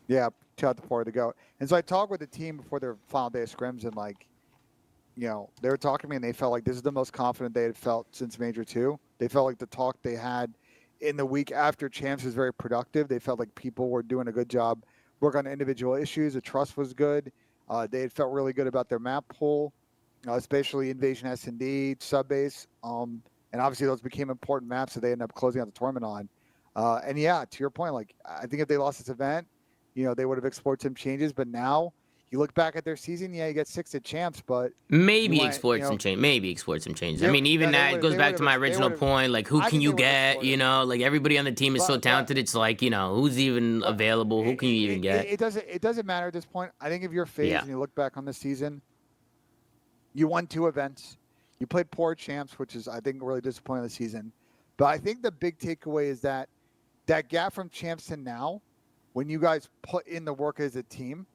Yeah, shout out to Florida to go. And so I talked with the team before their final day of scrims, and like, you know, they were talking to me, and they felt like this is the most confident they had felt since Major 2. They felt like the talk they had in the week after champs was very productive. They felt like people were doing a good job working on individual issues. The trust was good. They had felt really good about their map pool, especially Invasion S&D, Subbase. And obviously those became important maps that they ended up closing out the tournament on. And yeah, to your point, like I think if they lost this event, you know, they would have explored some changes. But now you look back at their season, yeah, you get 6 at champs, but
Maybe exploit some change. Maybe exploit some changes. I mean, even that goes back to my original point. Like, who can you get? You know, like everybody on the team is so talented. It's like, you know, who's even available? Who can you even get?
It doesn't matter at this point. I think if you're FaZe and you look back on the season, you won 2 events. You played poor champs, which is I think really disappointing this season. But I think the big takeaway is that gap from champs to now, when you guys put in the work as a team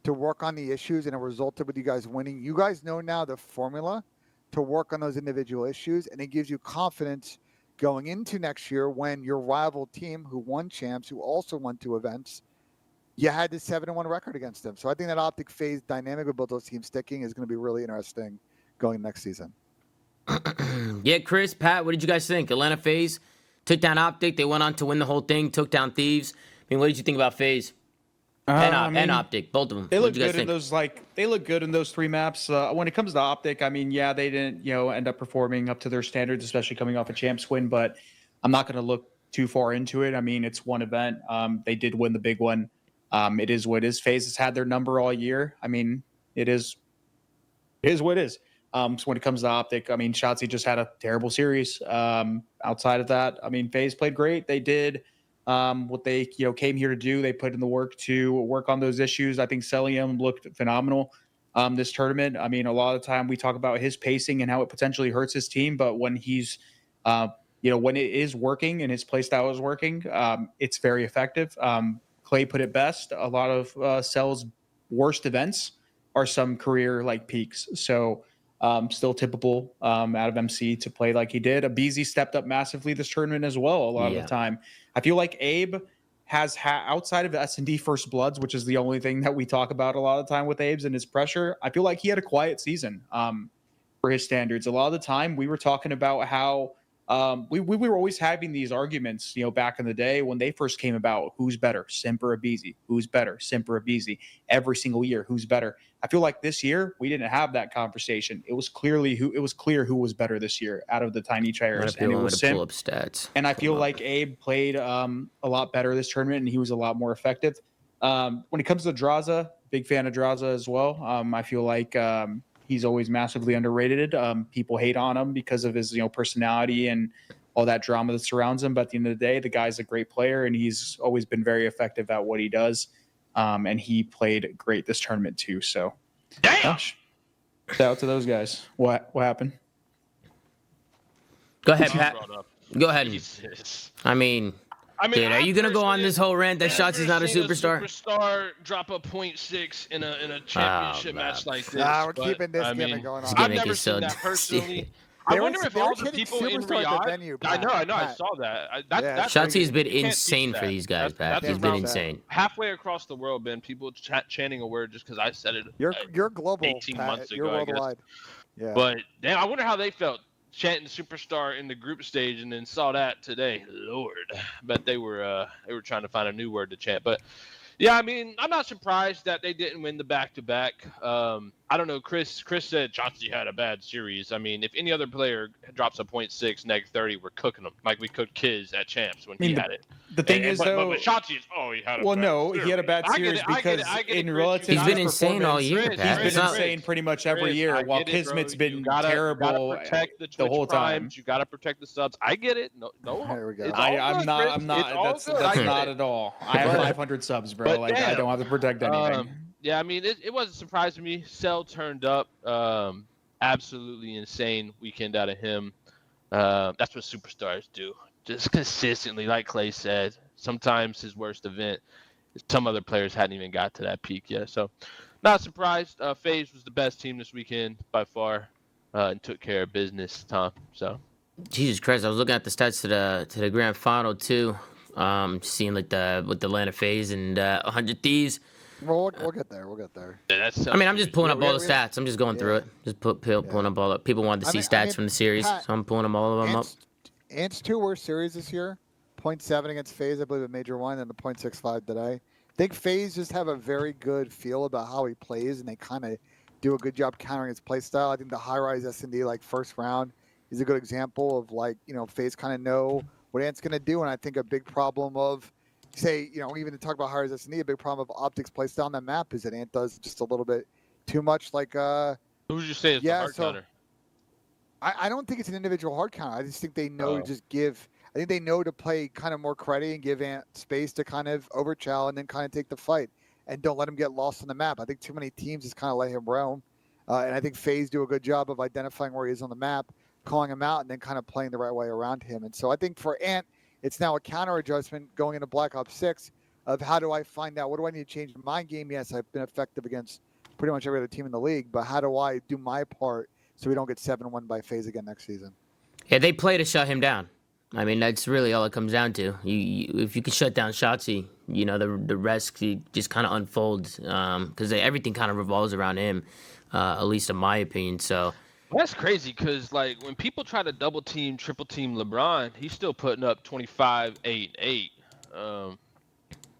to work on the issues and it resulted with you guys winning, you guys know now the formula to work on those individual issues, and it gives you confidence going into next year when your rival team who won champs, who also won 2 events, you had this 7-1 record against them. So I think that Optic FaZe dynamic with both those teams sticking is going to be really interesting going next season.
Yeah, Chris, Pat, what did you guys think? Atlanta FaZe took down Optic. They went on to win the whole thing, took down Thieves. I mean, what did you think about FaZe? And Optic, both of them.
They look good in those. They look good in those 3 maps. When it comes to Optic, I mean, yeah, they didn't, end up performing up to their standards, especially coming off a champs win. But I'm not going to look too far into it. I mean, it's one event. They did win the big one. It is what it is. FaZe has had their number all year. I mean, it is what it is. So when it comes to Optic, I mean, Shotzi just had a terrible series. Outside of that, I mean, FaZe played great. They did what they came here to do. They put in the work to work on those issues. I think Celium looked phenomenal this tournament. I mean, a lot of the time we talk about his pacing and how it potentially hurts his team, but when he's when it is working and his play style is working, it's very effective. Clay put it best. A lot of Cell's worst events are some career like peaks. So still tippable out of MC to play like he did. Abizi stepped up massively this tournament as well a lot of the time. I feel like Abe has outside of S&D First Bloods, which is the only thing that we talk about a lot of the time with Abe's and his pressure, I feel like he had a quiet season for his standards. A lot of the time we were talking about how we were always having these arguments, back in the day when they first came about. Who's better, Simp or Abizi? Who's better, Simp or Abizi? Every single year, who's better? I feel like this year we didn't have that conversation. It was clear who was better this year out of the tiny tires, and it was Simp.
Pull up stats.
And I feel like Abe played a lot better this tournament, and he was a lot more effective. When it comes to Draza, big fan of Draza as well. I feel like he's always massively underrated. People hate on him because of his personality and all that drama that surrounds him. But at the end of the day, the guy's a great player, and he's always been very effective at what he does. And he played great this tournament too. So, gosh, shout out to those guys. What happened?
Go ahead, Pat. Go ahead.
Jesus.
I mean, dude, are you gonna go on this whole rant that Shotzi's not a superstar?
Superstar drop a 0.6 in a championship match like this.
We're keeping this gimmick going on.
I've never seen that personally. I wonder if all the people in Riyadh.
Venue,
I know, I saw that.
Shotzi's been insane for these guys, Pat. He's been insane.
Halfway across the world, been people chanting a word just because I said it.
You're global.
18
Pat.
months ago,
You're worldwide. Yeah.
But damn, I wonder how they felt chanting superstar in the group stage and then saw that today. Lord, but they were trying to find a new word to chant. But yeah, I mean, I'm not surprised that they didn't win the back-to-back. I don't know. Chris said Chauncey had a bad series. I mean, if any other player drops a 0.6, -30, we're cooking them like we cooked Kiz at Champs when he had it.
The thing is, though,
but Chauncey is, he had a bad series.
He had a bad series because in relative,
he's been insane all year, Pat.
He's been insane pretty much every year, while Kismet's been terrible the whole time.
You got to protect the subs. I get it. No.
There we go.
I'm not. That's not at all. I have 500 subs, bro. Like, I don't have to protect anything.
Yeah, I mean, it wasn't surprising to me. Cell turned up. Absolutely insane weekend out of him. That's what superstars do. Just consistently, like Clay said, sometimes his worst event, some other players hadn't even got to that peak yet. So not surprised. FaZe was the best team this weekend by far and took care of business, Tom. So.
Jesus Christ, I was looking at the stats to the grand final too. Seeing like with the Atlanta FaZe and 100 Thieves.
We'll get there. We'll get there.
Yeah, that's
I mean, I'm just pulling up all the
we-
stats. I'm just going through it. Just pulling up all. People wanted to see stats from the series,
Pat,
so I'm pulling them all of them up.
Ants 2 worst series this year. 0.7 against FaZe, I believe, at Major 1, and the 0.65 today. I think FaZe just have a very good feel about how he plays, and they kind of do a good job countering his play style. I think the high-rise S&D, like, first round is a good example of, like, FaZe kind of know what Ant's going to do, and I think a big problem of, say, even to talk about high-rise S&D, a big problem of Optics play style on that map is that Ant does just a little bit too much, like,
Who would you say is the hard counter?
I don't think it's an individual hard counter. I just think they know to just give. I think they know to play kind of more credit and give Ant space to kind of overchow and then kind of take the fight and don't let him get lost on the map. I think too many teams just kind of let him roam, and I think FaZe do a good job of identifying where he is on the map, calling him out, and then kind of playing the right way around him. And so I think for Ant, it's now a counter adjustment going into Black Ops 6 of how do I find out what do I need to change in my game? Yes, I've been effective against pretty much every other team in the league, but how do I do my part so we don't get 7-1 by FaZe again next season?
Yeah, they play to shut him down. I mean, that's really all it comes down to. If you can shut down Shotzzy, the rest just kind of unfolds because everything kind of revolves around him, at least in my opinion. So
that's crazy because, like, when people try to double team, triple team LeBron, he's still putting up 25, 8, 8. I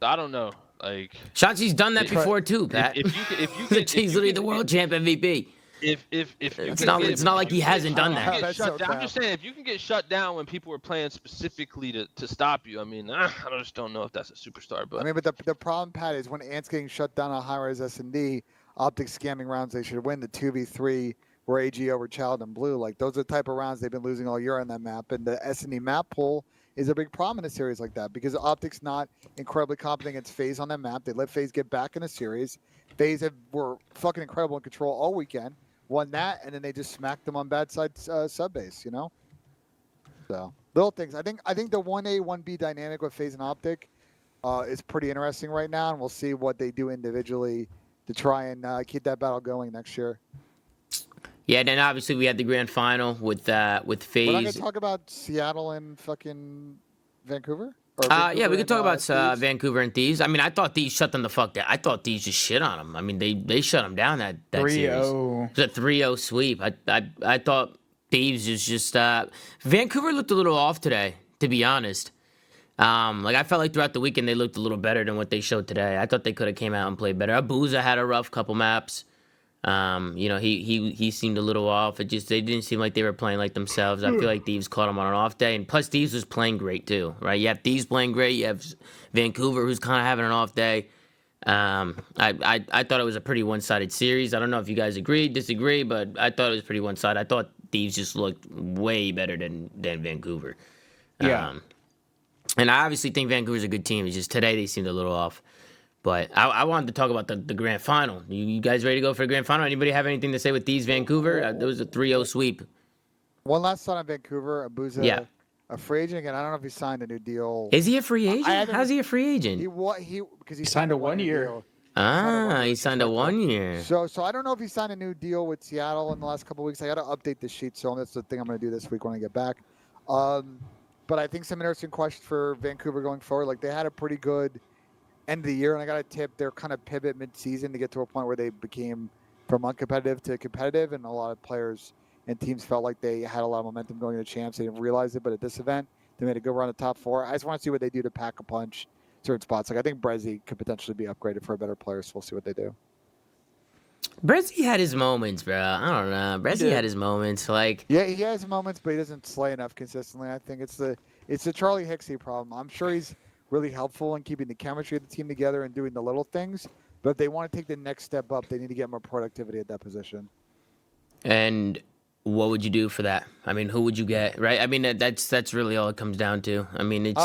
don't know. Like,
Shotzzy's done that before too, Pat.
If you get,
he's literally the world champ MVP.
If
it's not like he hasn't done that.
I'm just saying, if you can get shut down when people were playing specifically to stop you, I mean, I just don't know if that's a superstar. But
I mean, but the problem, Pat, is when Ant's getting shut down on high-rise S&D, Optics scamming rounds they should win. The 2v3 where AG overchowed and blue, like those are the type of rounds they've been losing all year on that map. And the S&D map pool is a big problem in a series like that because Optics not incredibly competent against FaZe on that map. They let FaZe get back in the series. FaZe were fucking incredible in control all weekend. Won that, and then they just smacked them on bad side sub base, So little things. I think the 1A 1B dynamic with FaZe and Optic is pretty interesting right now, and we'll see what they do individually to try and keep that battle going next year.
Yeah, then obviously we had the grand final with FaZe.
We're not gonna talk about Seattle and fucking Vancouver.
Yeah, we could talk about Vancouver and Thieves. I mean, I thought Thieves shut them the fuck down. I thought Thieves just shit on them. I mean, they shut them down that 3-0. Series. It was a 3-0 sweep. I thought Thieves is just Vancouver looked a little off today, to be honest. Like I felt like throughout the weekend they looked a little better than what they showed today. I thought they could have came out and played better. Abuza had a rough couple maps. He seemed a little off. They didn't seem like they were playing like themselves. I feel like Thieves caught him on an off day, and plus Thieves was playing great too, right? You have Thieves playing great. You have Vancouver who's kind of having an off day. I thought it was a pretty one-sided series. I don't know if you guys agree, disagree, but I thought it was pretty one-sided. I thought Thieves just looked way better than Vancouver.
Yeah.
And I obviously think Vancouver's a good team. It's just today they seemed a little off. But I wanted to talk about the grand final. You guys ready to go for the grand final? Anybody have anything to say with Thieves Vancouver? There was a 3-0 sweep.
One last thought on Vancouver. Abuza, a free agent again. I don't know if he signed a new deal.
Is he a free agent? How's he a free agent?
He
signed a 1 year.
Deal.
He signed a 1 year.
So I don't know if he signed a new deal with Seattle in the last couple of weeks. I got to update the sheet, so that's the thing I'm going to do this week when I get back. But I think some interesting questions for Vancouver going forward. Like they had a pretty good end of the year, and I got a tip. They're kind of pivot mid-season to get to a point where they became from uncompetitive to competitive, and a lot of players and teams felt like they had a lot of momentum going into champs. They didn't realize it, but at this event, they made a good run the top 4. I just want to see what they do to pack a punch certain spots. Like I think Brezzy could potentially be upgraded for a better player, so we'll see what they do.
Brezzy had his moments, bro. I don't know. Brezzy had his moments. Like
he has moments, but he doesn't slay enough consistently. I think it's the Charlie Hicksy problem. I'm sure he's really helpful in keeping the chemistry of the team together and doing the little things. But if they want to take the next step up, they need to get more productivity at that position.
And what would you do for that? I mean, who would you get, right? I mean, that's really all it comes down to. I mean, it's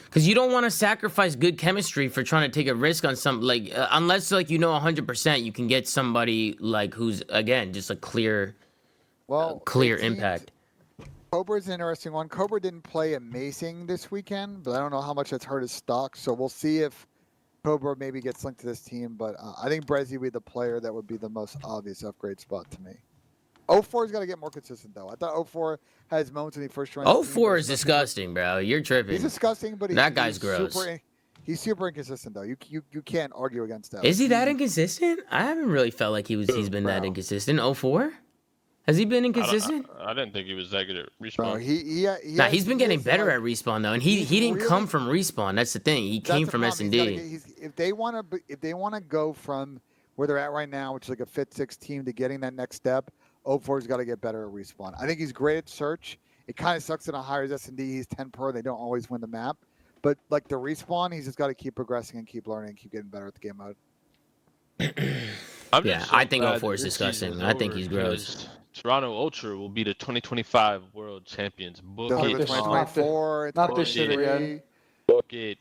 because you don't want to sacrifice good chemistry for trying to take a risk on something like unless like 100% you can get somebody like who's again just a clear impact.
Cobra's an interesting one. Cobra didn't play amazing this weekend, but I don't know how much that's hurt his stock. So we'll see if Cobra maybe gets linked to this team. But I think Brezzy would be the player that would be the most obvious upgrade spot to me. 04's got to get more consistent though. I thought 04 has moments when he first joined.
Oh, 04 is disgusting, bro. You're tripping.
He's disgusting, but
that guy's gross.
He's super inconsistent though. You can't argue against that.
Is he that inconsistent? I haven't really felt like he's been that inconsistent. 04? Has he been inconsistent?
I didn't think he was that good at respawn.
Bro,
he's been getting better at respawn though, and he didn't come from respawn. That's the thing. He came from S&D.
If they want to go from where they're at right now, which is like a 5th, 6th team, to getting that next step, 04's got to get better at respawn. I think he's great at search. It kind of sucks that a higher S&D. He's 10 per. They don't always win the map, but like the respawn, he's just got to keep progressing and keep learning, and keep getting better at the game mode.
I think 04 is disgusting. I think he's gross.
Toronto Ultra will be the 2025 World Champions. Book it.
2024,
not this shit again.
Book it.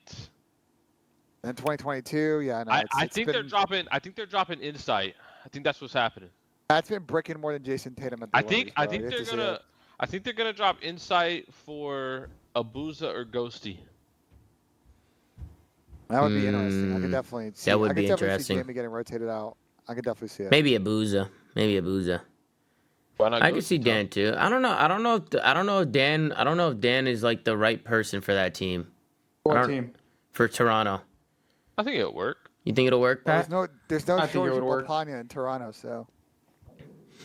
And 2022, yeah. No,
I think they're dropping. I think they're dropping Insight. I think that's what's happening.
That's been bricking more than Jason Tatum.
I think they're gonna drop Insight for Abuza or Ghosty.
That would be interesting. I could definitely see.
That would be interesting.
I could definitely see Jamie getting rotated out. I could definitely see it.
Maybe Abuza.
Why not?
I could see Dan too. I don't know if Dan is like the right person for that team.
What team?
For Toronto.
I think it'll work.
You think it'll work, Pat?
There's no shortage of Papania in Toronto, so.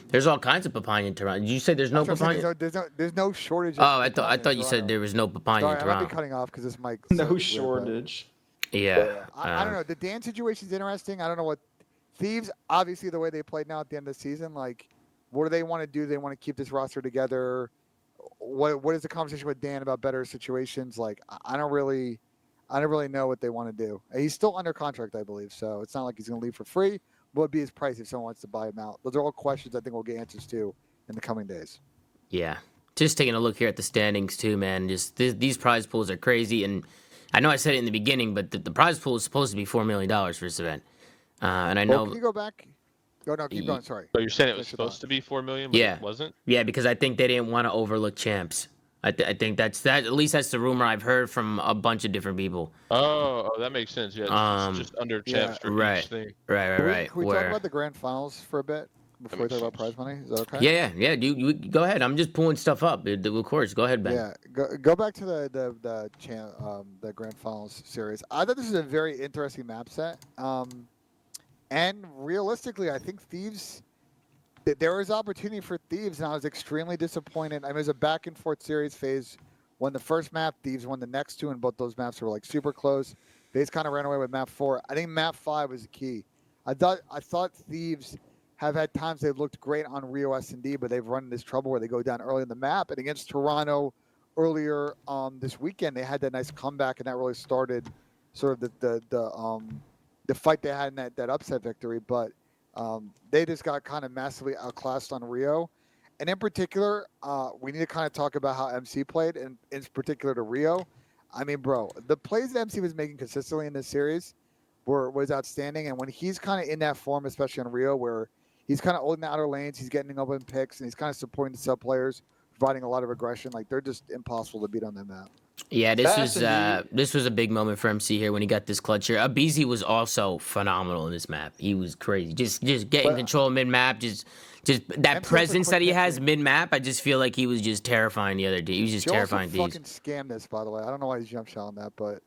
There's all kinds of Papania in Toronto. Did you say there's no Papania?
There's no shortage.
Oh, I thought you said there was no Papania in Toronto.
I might be cutting off because this mic.
No shortage.
Yeah.
I don't know. The Dan situation's interesting. I don't know what Thieves. Obviously, the way they played now at the end of the season, like, what do they want to do? They want to keep this roster together. What is the conversation with Dan about better situations? Like, I don't really know what they want to do. He's still under contract, I believe, so it's not like he's going to leave for free. What would be his price if someone wants to buy him out? Those are all questions I think we'll get answers to in the coming days.
Yeah. Just taking a look here at the standings too, man. Just these prize pools are crazy, and I know I said it in the beginning, but the prize pool is supposed to be $4 million for this event. And I know.
Can you go back? Oh, no, keep going. Sorry.
So you're saying it was supposed to be 4 million, but it wasn't?
Yeah, because I think they didn't want to overlook champs. I think that's that. At least that's the rumor I've heard from a bunch of different people.
Oh, that makes sense. Yeah, just under champs for each thing.
Right.
Can we talk about the grand finals for a bit before we talk about prize money? Is that okay?
Yeah. You go ahead. I'm just pulling stuff up. Of course, go ahead, Ben.
Yeah, go back to the grand finals series. I thought this was a very interesting map set. And realistically, I think Thieves. There was opportunity for Thieves, and I was extremely disappointed. I mean, it was a back-and-forth series. FaZe won the first map. Thieves won the next two, and both those maps were like super close. FaZe kind of ran away with map 4. I think map 5 was the key. I thought Thieves have had times they've looked great on Rio S&D, but they've run into this trouble where they go down early in the map. And against Toronto earlier this weekend, they had that nice comeback, and that really started sort of the fight they had in that upset victory. But they just got kind of massively outclassed on Rio. And in particular, we need to kind of talk about how MC played, and in particular to Rio. I mean, bro, the plays that MC was making consistently in this series was outstanding. And when he's kind of in that form, especially on Rio, where he's kind of holding the outer lanes, he's getting open picks, and he's kind of supporting the sub players, providing a lot of aggression, like they're just impossible to beat on that map.
Yeah, this was a big moment for MC here when he got this clutch here. Abizi was also phenomenal in this map. He was crazy. Just getting control mid map, just that presence that he has mid map. I just feel like he was just terrifying the other team. He was just terrifying these.
Fucking scam this, by the way. I don't know why he's jump shot on that, but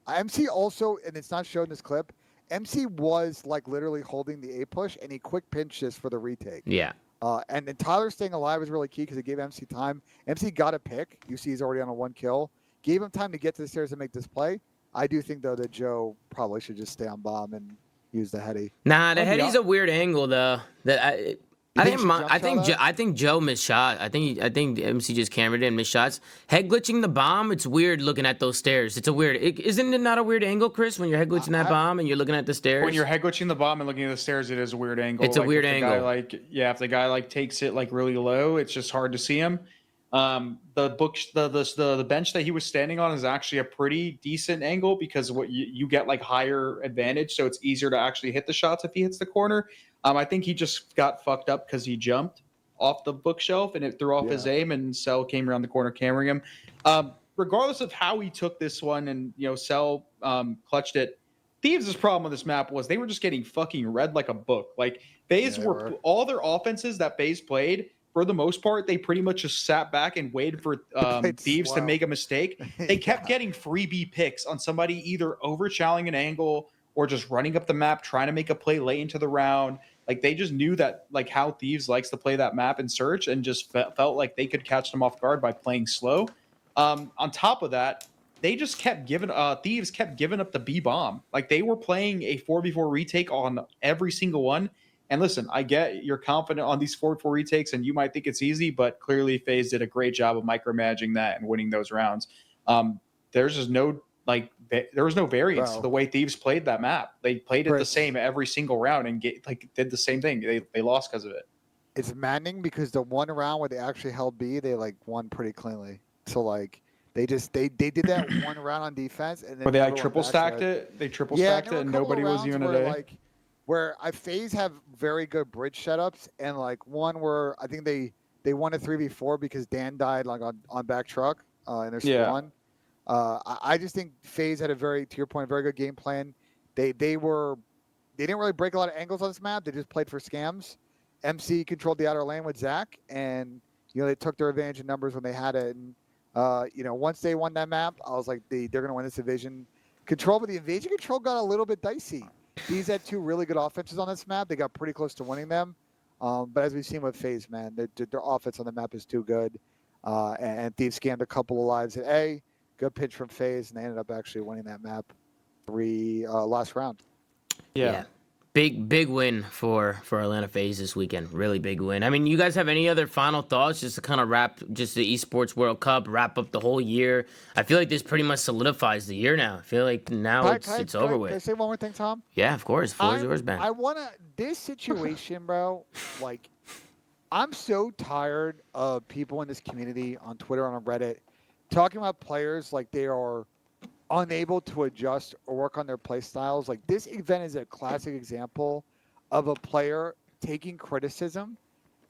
MC also, and it's not shown in this clip. MC was like literally holding the A push, and he quick pinched this for the retake.
Yeah.
And then Tyler staying alive was really key because it gave MC time. MC got a pick. You see he's already on a 1 kill. Gave him time to get to the stairs and make this play. I do think, though, that Joe probably should just stay on bomb and use the heady.
Nah, the heady's a weird angle, though. I think Joe missed shot. I think MC just cameraed in, missed shots. Head glitching the bomb, it's weird looking at those stairs. It's a weird. Isn't it not a weird angle, Chris, when you're head glitching that bomb and you're looking at the stairs?
When you're head glitching the bomb and looking at the stairs, it is a weird angle.
It's a weird angle.
If the guy takes it really low, it's just hard to see him. The bench that he was standing on is actually a pretty decent angle because what you get higher advantage, so it's easier to actually hit the shots if he hits the corner. I think he just got fucked up because he jumped off the bookshelf and it threw off his aim, and Cell came around the corner cammering him. Regardless of how he took this one, and Cell clutched it, Thieves' problem on this map was they were just getting fucking read like a book. Like FaZe were all their offenses that FaZe played, for the most part, they pretty much just sat back and waited for Thieves to make a mistake. They kept getting freebie picks on somebody either overchalling an angle or just running up the map, trying to make a play late into the round. Like they just knew that like how Thieves likes to play that map in search, and just felt like they could catch them off guard by playing slow. On top of that, they just kept giving Thieves kept giving up the B bomb. Like they were playing a 4v4 retake on every single one. And listen, I get you're confident on these 4v4 retakes and you might think it's easy, but clearly FaZe did a great job of micromanaging that and winning those rounds. There's just no there was no variance to the way Thieves played that map. They played it the same every single round and did the same thing. They lost because of it.
It's maddening because the one round where they actually held B, they like won pretty cleanly. So like they did that one round on defense, and then
where they like triple stacked it. They triple stacked it, and nobody was even a day.
Where FaZe have very good bridge setups, and like one where I think they won a 3v4 because Dan died like on back truck in their spawn. I just think FaZe had to your point, very good game plan. They didn't really break a lot of angles on this map. They just played for scams. MC controlled the outer lane with Zach, and they took their advantage in numbers when they had it. And once they won that map, I was like, they're going to win this division. Control, but the invasion control got a little bit dicey. These had two really good offenses on this map. They got pretty close to winning them. But as we've seen with FaZe, man, their offense on the map is too good. And Thieves scammed a couple of lives at A. Good pitch from FaZe, and they ended up actually winning that map last round.
Yeah. Big win for Atlanta FaZe this weekend. Really big win. I mean, you guys have any other final thoughts just to kind of wrap just the Esports World Cup, wrap up the whole year? I feel like this pretty much solidifies the year now. I feel like now it's over with.
Can I say one more thing, Tom?
Yeah, of course. The floor is yours, Ben.
This situation, bro, like, I'm so tired of people in this community on Twitter and on Reddit talking about players like they are unable to adjust or work on their play styles. Like, this event is a classic example of a player taking criticism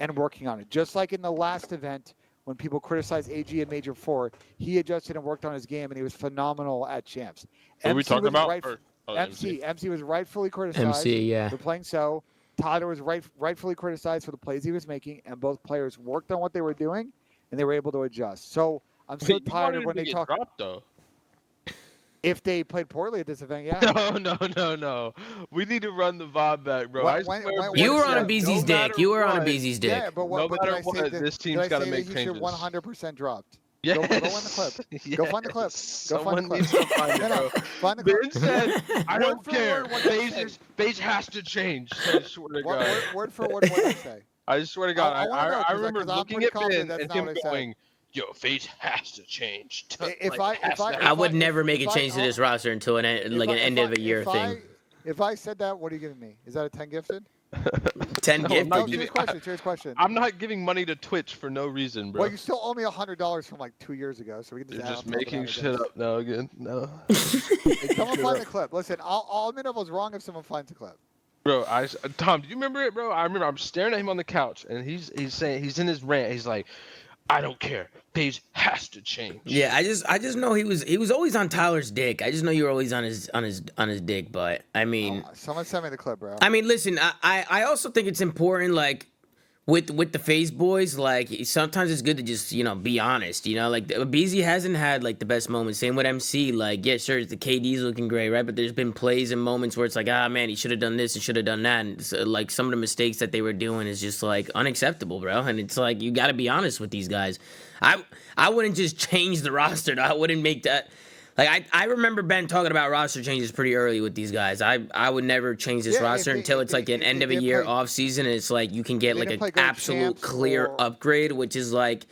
and working on it. Just like in the last event when people criticized AG in Major 4, he adjusted and worked on his game, and he was phenomenal at Champs.
What are we talking about?
MC was rightfully criticized for playing so. Tyler was rightfully criticized for the plays he was making, and both players worked on what they were doing, and they were able to adjust. So I'm so tired of when they talk.
Dropped, though.
If they played poorly at this event, yeah.
No. We need to run the VOD back, bro.
You were on a BZ's dick. You were on a BZ's dick.
Yeah, but
no matter what, this team's got to make changes.
100% dropped.
Yes.
Go find the clip.
Yes.
Go find the clip.
Someone needs to find it, bro.
Find the clip.
Ben said, I don't care. FaZe has to change. I swear to God.
Word for word, what did I say?
I swear to God. I remember looking at Ben and him going, yo, FaZe has to change.
I would never make a change to this roster until an end of a year thing.
If I said that, what are you giving me? Is that a 10 gifted?
10 gifted?
No, serious question.
I'm not giving money to Twitch for no reason, bro.
Well, you still owe me $100 from like 2 years ago, so we can just
You're just making shit up now again. No.
Hey, someone find the clip. Listen, I'll admit I was wrong if someone finds the clip.
Bro, Tom, do you remember it, bro? I remember I'm staring at him on the couch, and he's saying, he's in his rant. He's like, I don't care. FaZe has to change.
Yeah, I just know he was always on Tyler's dick. I just know you were always on his dick. But I mean,
someone sent me the clip, bro.
I mean, listen, I also think it's important, like, with the FaZe boys, like, sometimes it's good to just, be honest, like, BZ hasn't had, like, the best moments. Same with MC, like, yeah, sure, the KD's looking great, right? But there's been plays and moments where it's like, man, he should have done this and should have done that. And so, like, some of the mistakes that they were doing is just, like, unacceptable, bro. And it's like, you got to be honest with these guys. I wouldn't just change the roster. I wouldn't make that. Like, I remember Ben talking about roster changes pretty early with these guys. I would never change this roster until it's like an end of a year off season, and it's like you can get like an absolute clear upgrade, which is like,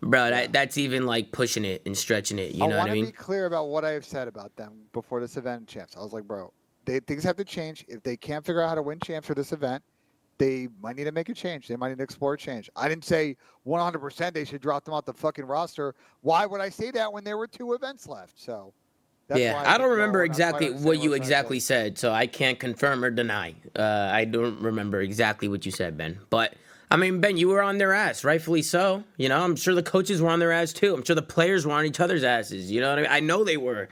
bro, that's even like pushing it and stretching it. You know what I mean?
I want to be clear about what I have said about them before this event and champs. I was like, bro, things have to change. If they can't figure out how to win champs for this event, they might need to make a change. They might need to explore a change. I didn't say 100% they should drop them off the fucking roster. Why would I say that when there were 2 events left? So, that's why
I don't remember exactly what you exactly said, so I can't confirm or deny. I don't remember exactly what you said, Ben. But, I mean, Ben, you were on their ass, rightfully so. I'm sure the coaches were on their ass, too. I'm sure the players were on each other's asses. You know what I mean? I know they were.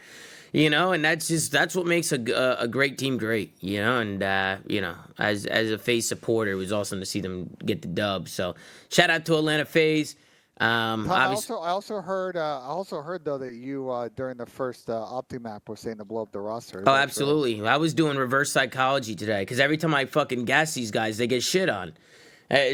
And that's what makes a great team great, and as a FaZe supporter, it was awesome to see them get the dub. So shout out to Atlanta FaZe.
Tom, I also heard though that you during the first Optimap were saying to blow up the roster. Is
Oh,
that true?
absolutely. I was doing reverse psychology today because every time I fucking gas these guys, they get shit on.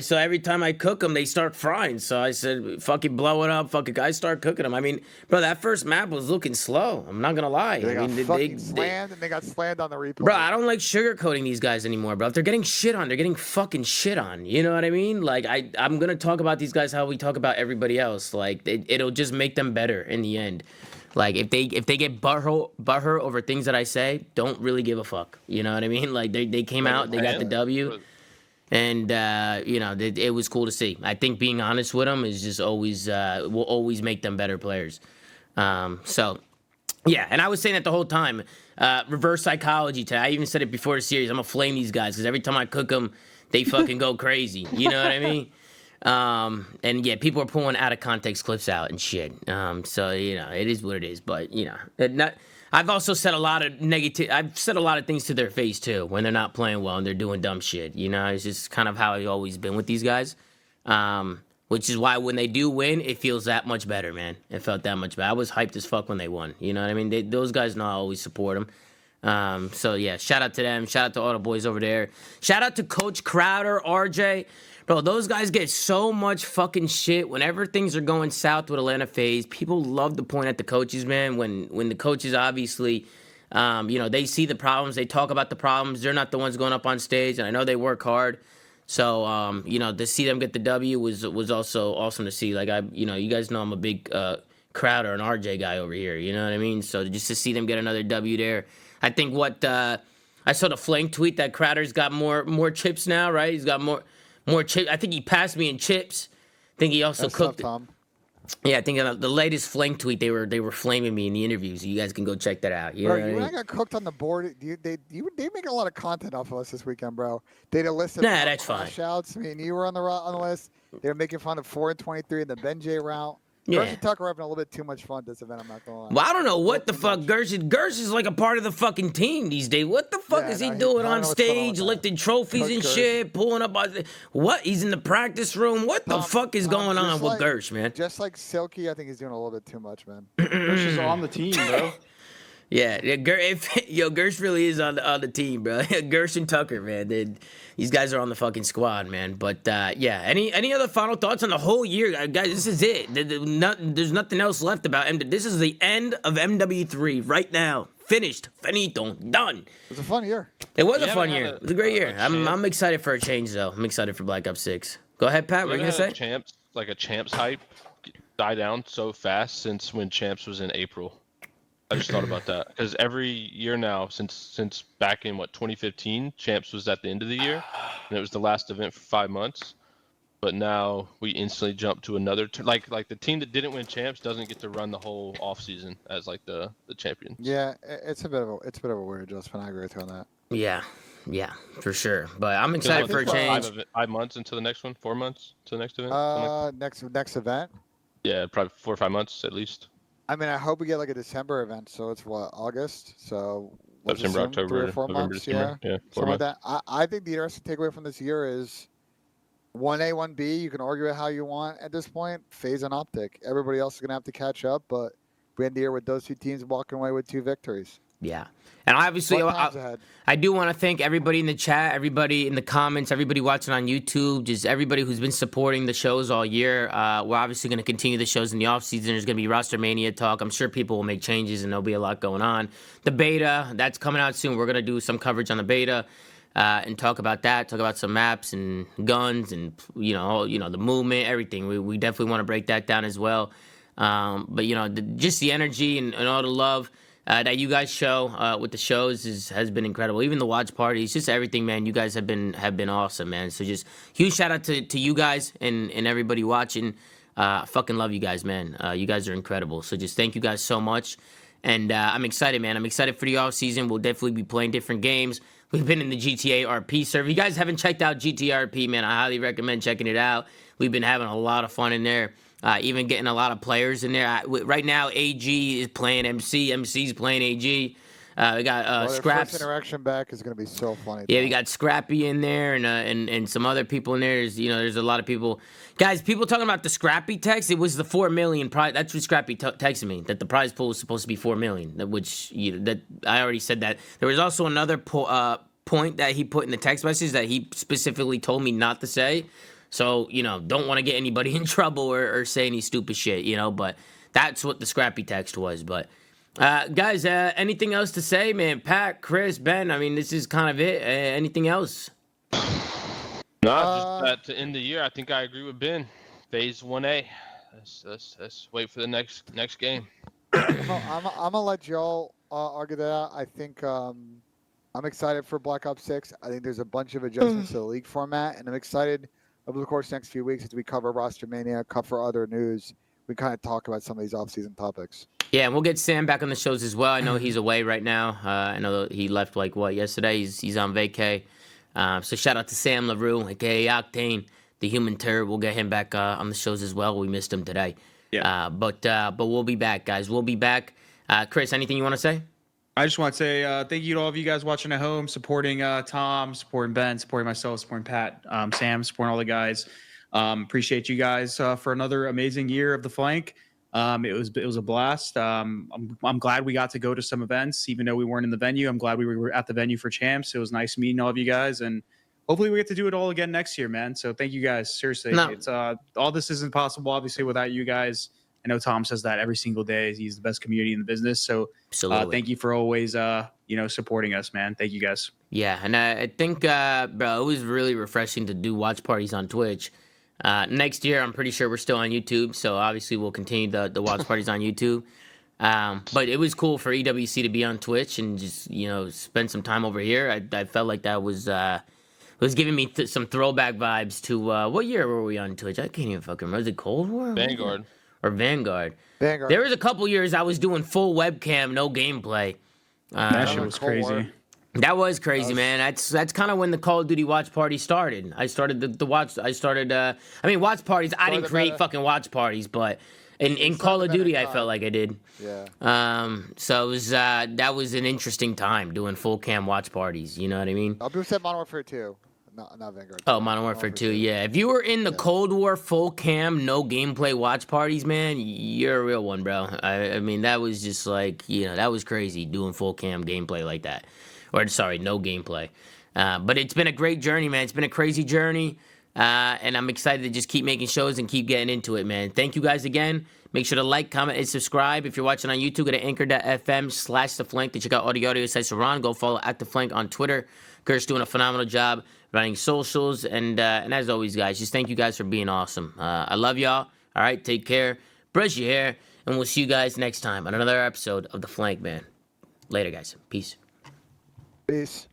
So every time I cook them, they start frying. So I said, fucking blow it up. Fucking guys start cooking them. I mean, bro, that first map was looking slow. I'm not going to lie.
They
I
got
mean,
fucking slammed, and they got slammed on the replay.
Bro, I don't like sugarcoating these guys anymore, bro. If they're getting shit on, they're getting fucking shit on. You know what I mean? Like, I'm going to talk about these guys how we talk about everybody else. Like, it'll just make them better in the end. Like, if they get butthurt over things that I say, don't really give a fuck. You know what I mean? Like, they came out, they got the W. And, it was cool to see. I think being honest with them is just always, will always make them better players. So, yeah, and I was saying that the whole time. Reverse psychology today. I even said it before the series. I'm going to flame these guys because every time I cook them, they fucking go crazy. You know what I mean? And, yeah, people are pulling out of context clips out and shit. So, it is what it is. But, I've also said a lot of I've said a lot of things to their face too when they're not playing well and they're doing dumb shit. It's just kind of how I've always been with these guys. Which is why when they do win, it feels that much better, man. It felt that much better. I was hyped as fuck when they won. You know what I mean? Those guys know I always support them. So yeah, shout out to them. Shout out to all the boys over there. Shout out to Coach Crowder, RJ. Bro, those guys get so much fucking shit whenever things are going south with Atlanta FaZe. People love to point at the coaches, man. When the coaches obviously, they see the problems, they talk about the problems. They're not the ones going up on stage, and I know they work hard. So, to see them get the W was also awesome to see. Like you guys know I'm a big Crowder and RJ guy over here. You know what I mean? So just to see them get another W there, I think I saw the flank tweet that Crowder's got more chips now, right? He's got more chips. I think he passed me in chips. I think he also
That's
cooked.
tough, Tom.
Yeah, I think the latest flank tweet they were flaming me in the interviews. You guys can go check that out. You know
Bro,
what I
you and I
mean?
got cooked on the board. They make a lot of content off of us this weekend, bro. They did a list of
Nah, that's fine.
shouts. Me and you were on the list. They were making fun of 4 and 23 in the Ben J route.
Yeah.
Gersh and Tucker were having a little bit too much fun at this event. I'm not gonna lie.
Well, I don't know what the fuck Gersh is like a part of the fucking team these days. What the fuck
Yeah,
is he
no,
doing
I don't
on
know what's going on with
stage,
that.
lifting trophies
Coach
and
Gersh.
shit, pulling up on what? He's in the practice room. What the
Tom,
fuck is going on
just
with
like-
Gersh, man?
Just like Silky, I think he's doing a little bit too much, man.
Gersh is on the team, bro.
Yeah, Gersh really is on the team, bro. Gersh and Tucker, man. These guys are on the fucking squad, man. But yeah, any other final thoughts on the whole year, guys? This is it. There's nothing else left about MW. This is the end of MW3 right now. Finished, finito, done.
It was a fun year.
It was a
Yeah,
fun
we
year.
had
It was a great year. I'm
champ.
excited for a change though. I'm excited for Black Ops 6. Go ahead, Pat. What are you gonna say?
A champs hype die down so fast since when champs was in April. I just thought about that because every year now, since back in 2015, champs was at the end of the year, and it was the last event for 5 months. But now we instantly jump to another like the team that didn't win champs doesn't get to run the whole off season as like the champions.
Yeah, it's a bit of a weird adjustment. I agree with you on that.
Yeah, for sure. But I'm excited for a change.
5 months into the next one, 4 months to the next event. Something like
Next event.
yeah, probably 4 or 5 months at least.
I mean, I hope we get like a December event. So it's what, August? So let's
September,
assume 3
October,
or 4
November,
months.
December.
Yeah,
Yeah, 4
something like
months.
that. I think the interesting takeaway from this year is 1A, 1B. You can argue it how you want at this point. FaZe and Optic. Everybody else is gonna have to catch up, but we end the year with those two teams walking away with 2 victories.
Yeah. And obviously,
Fun times ahead.
I do want to thank everybody in the chat, everybody in the comments, everybody watching on YouTube, just everybody who's been supporting the shows all year. We're obviously going to continue the shows in the offseason. There's going to be Rostermania talk. I'm sure people will make changes, and there'll be a lot going on. The beta, that's coming out soon. We're going to do some coverage on the beta and talk about that, talk about some maps and guns and, the movement, everything. We definitely want to break that down as well. But, just the energy and all the love that you guys show with the shows has been incredible. Even the watch parties, just everything, man. You guys have been awesome, man. So just huge shout out to you guys and everybody watching. Fucking love you guys, man. You guys are incredible. So just thank you guys so much. And I'm excited, man. I'm excited for the off season. We'll definitely be playing different games. We've been in the GTA RP server. If you guys haven't checked out GTA RP, man, I highly recommend checking it out. We've been having a lot of fun in there. Even getting a lot of players in there. Right now, AG is playing MC. MC's playing AG. We got Scraps.
First interaction back is going to be so funny.
Yeah, we got Scrappy in there and some other people in there. There's a lot of people. Guys, people talking about the Scrappy text. It was the 4 million prize. That's what Scrappy texted me, that the prize pool was supposed to be 4 million. Which that I already said that. There was also another point that he put in the text message that he specifically told me not to say. So, don't want to get anybody in trouble or say any stupid shit, but that's what the Scrappy text was. But guys, anything else to say, man? Pat, Chris, Ben, I mean, this is kind of it. Anything else?
No, just that to end the year, I think I agree with Ben. FaZe 1A. Let's wait for the next game.
I'm gonna let y'all argue that out. I think I'm excited for Black Ops 6. I think there's a bunch of adjustments to the league format, and I'm excited over the course of the next few weeks as we cover Rostermania, cover other news. We kind of talk about some of these off-season topics.
Yeah, and we'll get Sam back on the shows as well. I know he's away right now. I know he left yesterday. He's on vacay. So shout out to Sam LaRue, aka Octane, the human turd. We'll get him back on the shows as well. We missed him today. Yeah. But we'll be back, guys. We'll be back. Chris, anything you want to say?
I just want to say thank you to all of you guys watching at home, supporting Tom, supporting Ben, supporting myself, supporting Pat, Sam, supporting all the guys. Appreciate you guys for another amazing year of the Flank. It was a blast. I'm glad we got to go to some events, even though we weren't in the venue. I'm glad we were at the venue for champs. It was nice meeting all of you guys, and hopefully we get to do it all again next year, man. So thank you guys. Seriously, it's all this isn't possible, obviously, without you guys. I know Tom says that every single day. He's the best community in the business. So thank you for always supporting us, man. Thank you guys.
Yeah, and I think bro, it was really refreshing to do watch parties on Twitch. Next year, I'm pretty sure we're still on YouTube, so obviously we'll continue the watch parties on YouTube. But it was cool for EWC to be on Twitch and just spend some time over here. I felt like that was giving me some throwback vibes to what year were we on Twitch? I can't even fucking remember. Was it Cold War?
Vanguard.
Or Vanguard.
Vanguard.
There was a couple years I was doing full webcam, no gameplay.
That shit was crazy.
That was crazy, man. That's kind of when the Call of Duty watch party started. I started the watch. I mean, watch parties. I didn't create fucking watch parties, but in Call of Duty, I felt like I did.
Yeah.
So it was that was an interesting time doing full cam watch parties. You know what I mean?
People said Modern Warfare 2. Not Vanguard.
Oh, Modern Warfare 2, yeah. If you were in the Cold War full cam, no gameplay watch parties, man, you're a real one, bro. I mean, that was just like, that was crazy doing full cam gameplay like that. Or, sorry, no gameplay. But it's been a great journey, man. It's been a crazy journey. And I'm excited to just keep making shows and keep getting into it, man. Thank you guys again. Make sure to like, comment, and subscribe. If you're watching on YouTube, go to anchor.fm/theflank to check out all the audio sites around. Go follow @theflank on Twitter. Kurt's doing a phenomenal job running socials. And as always, guys, just thank you guys for being awesome. I love y'all. All right, take care. Brush your hair. And we'll see you guys next time on another episode of The Flank, man. Later, guys. Peace.
Peace.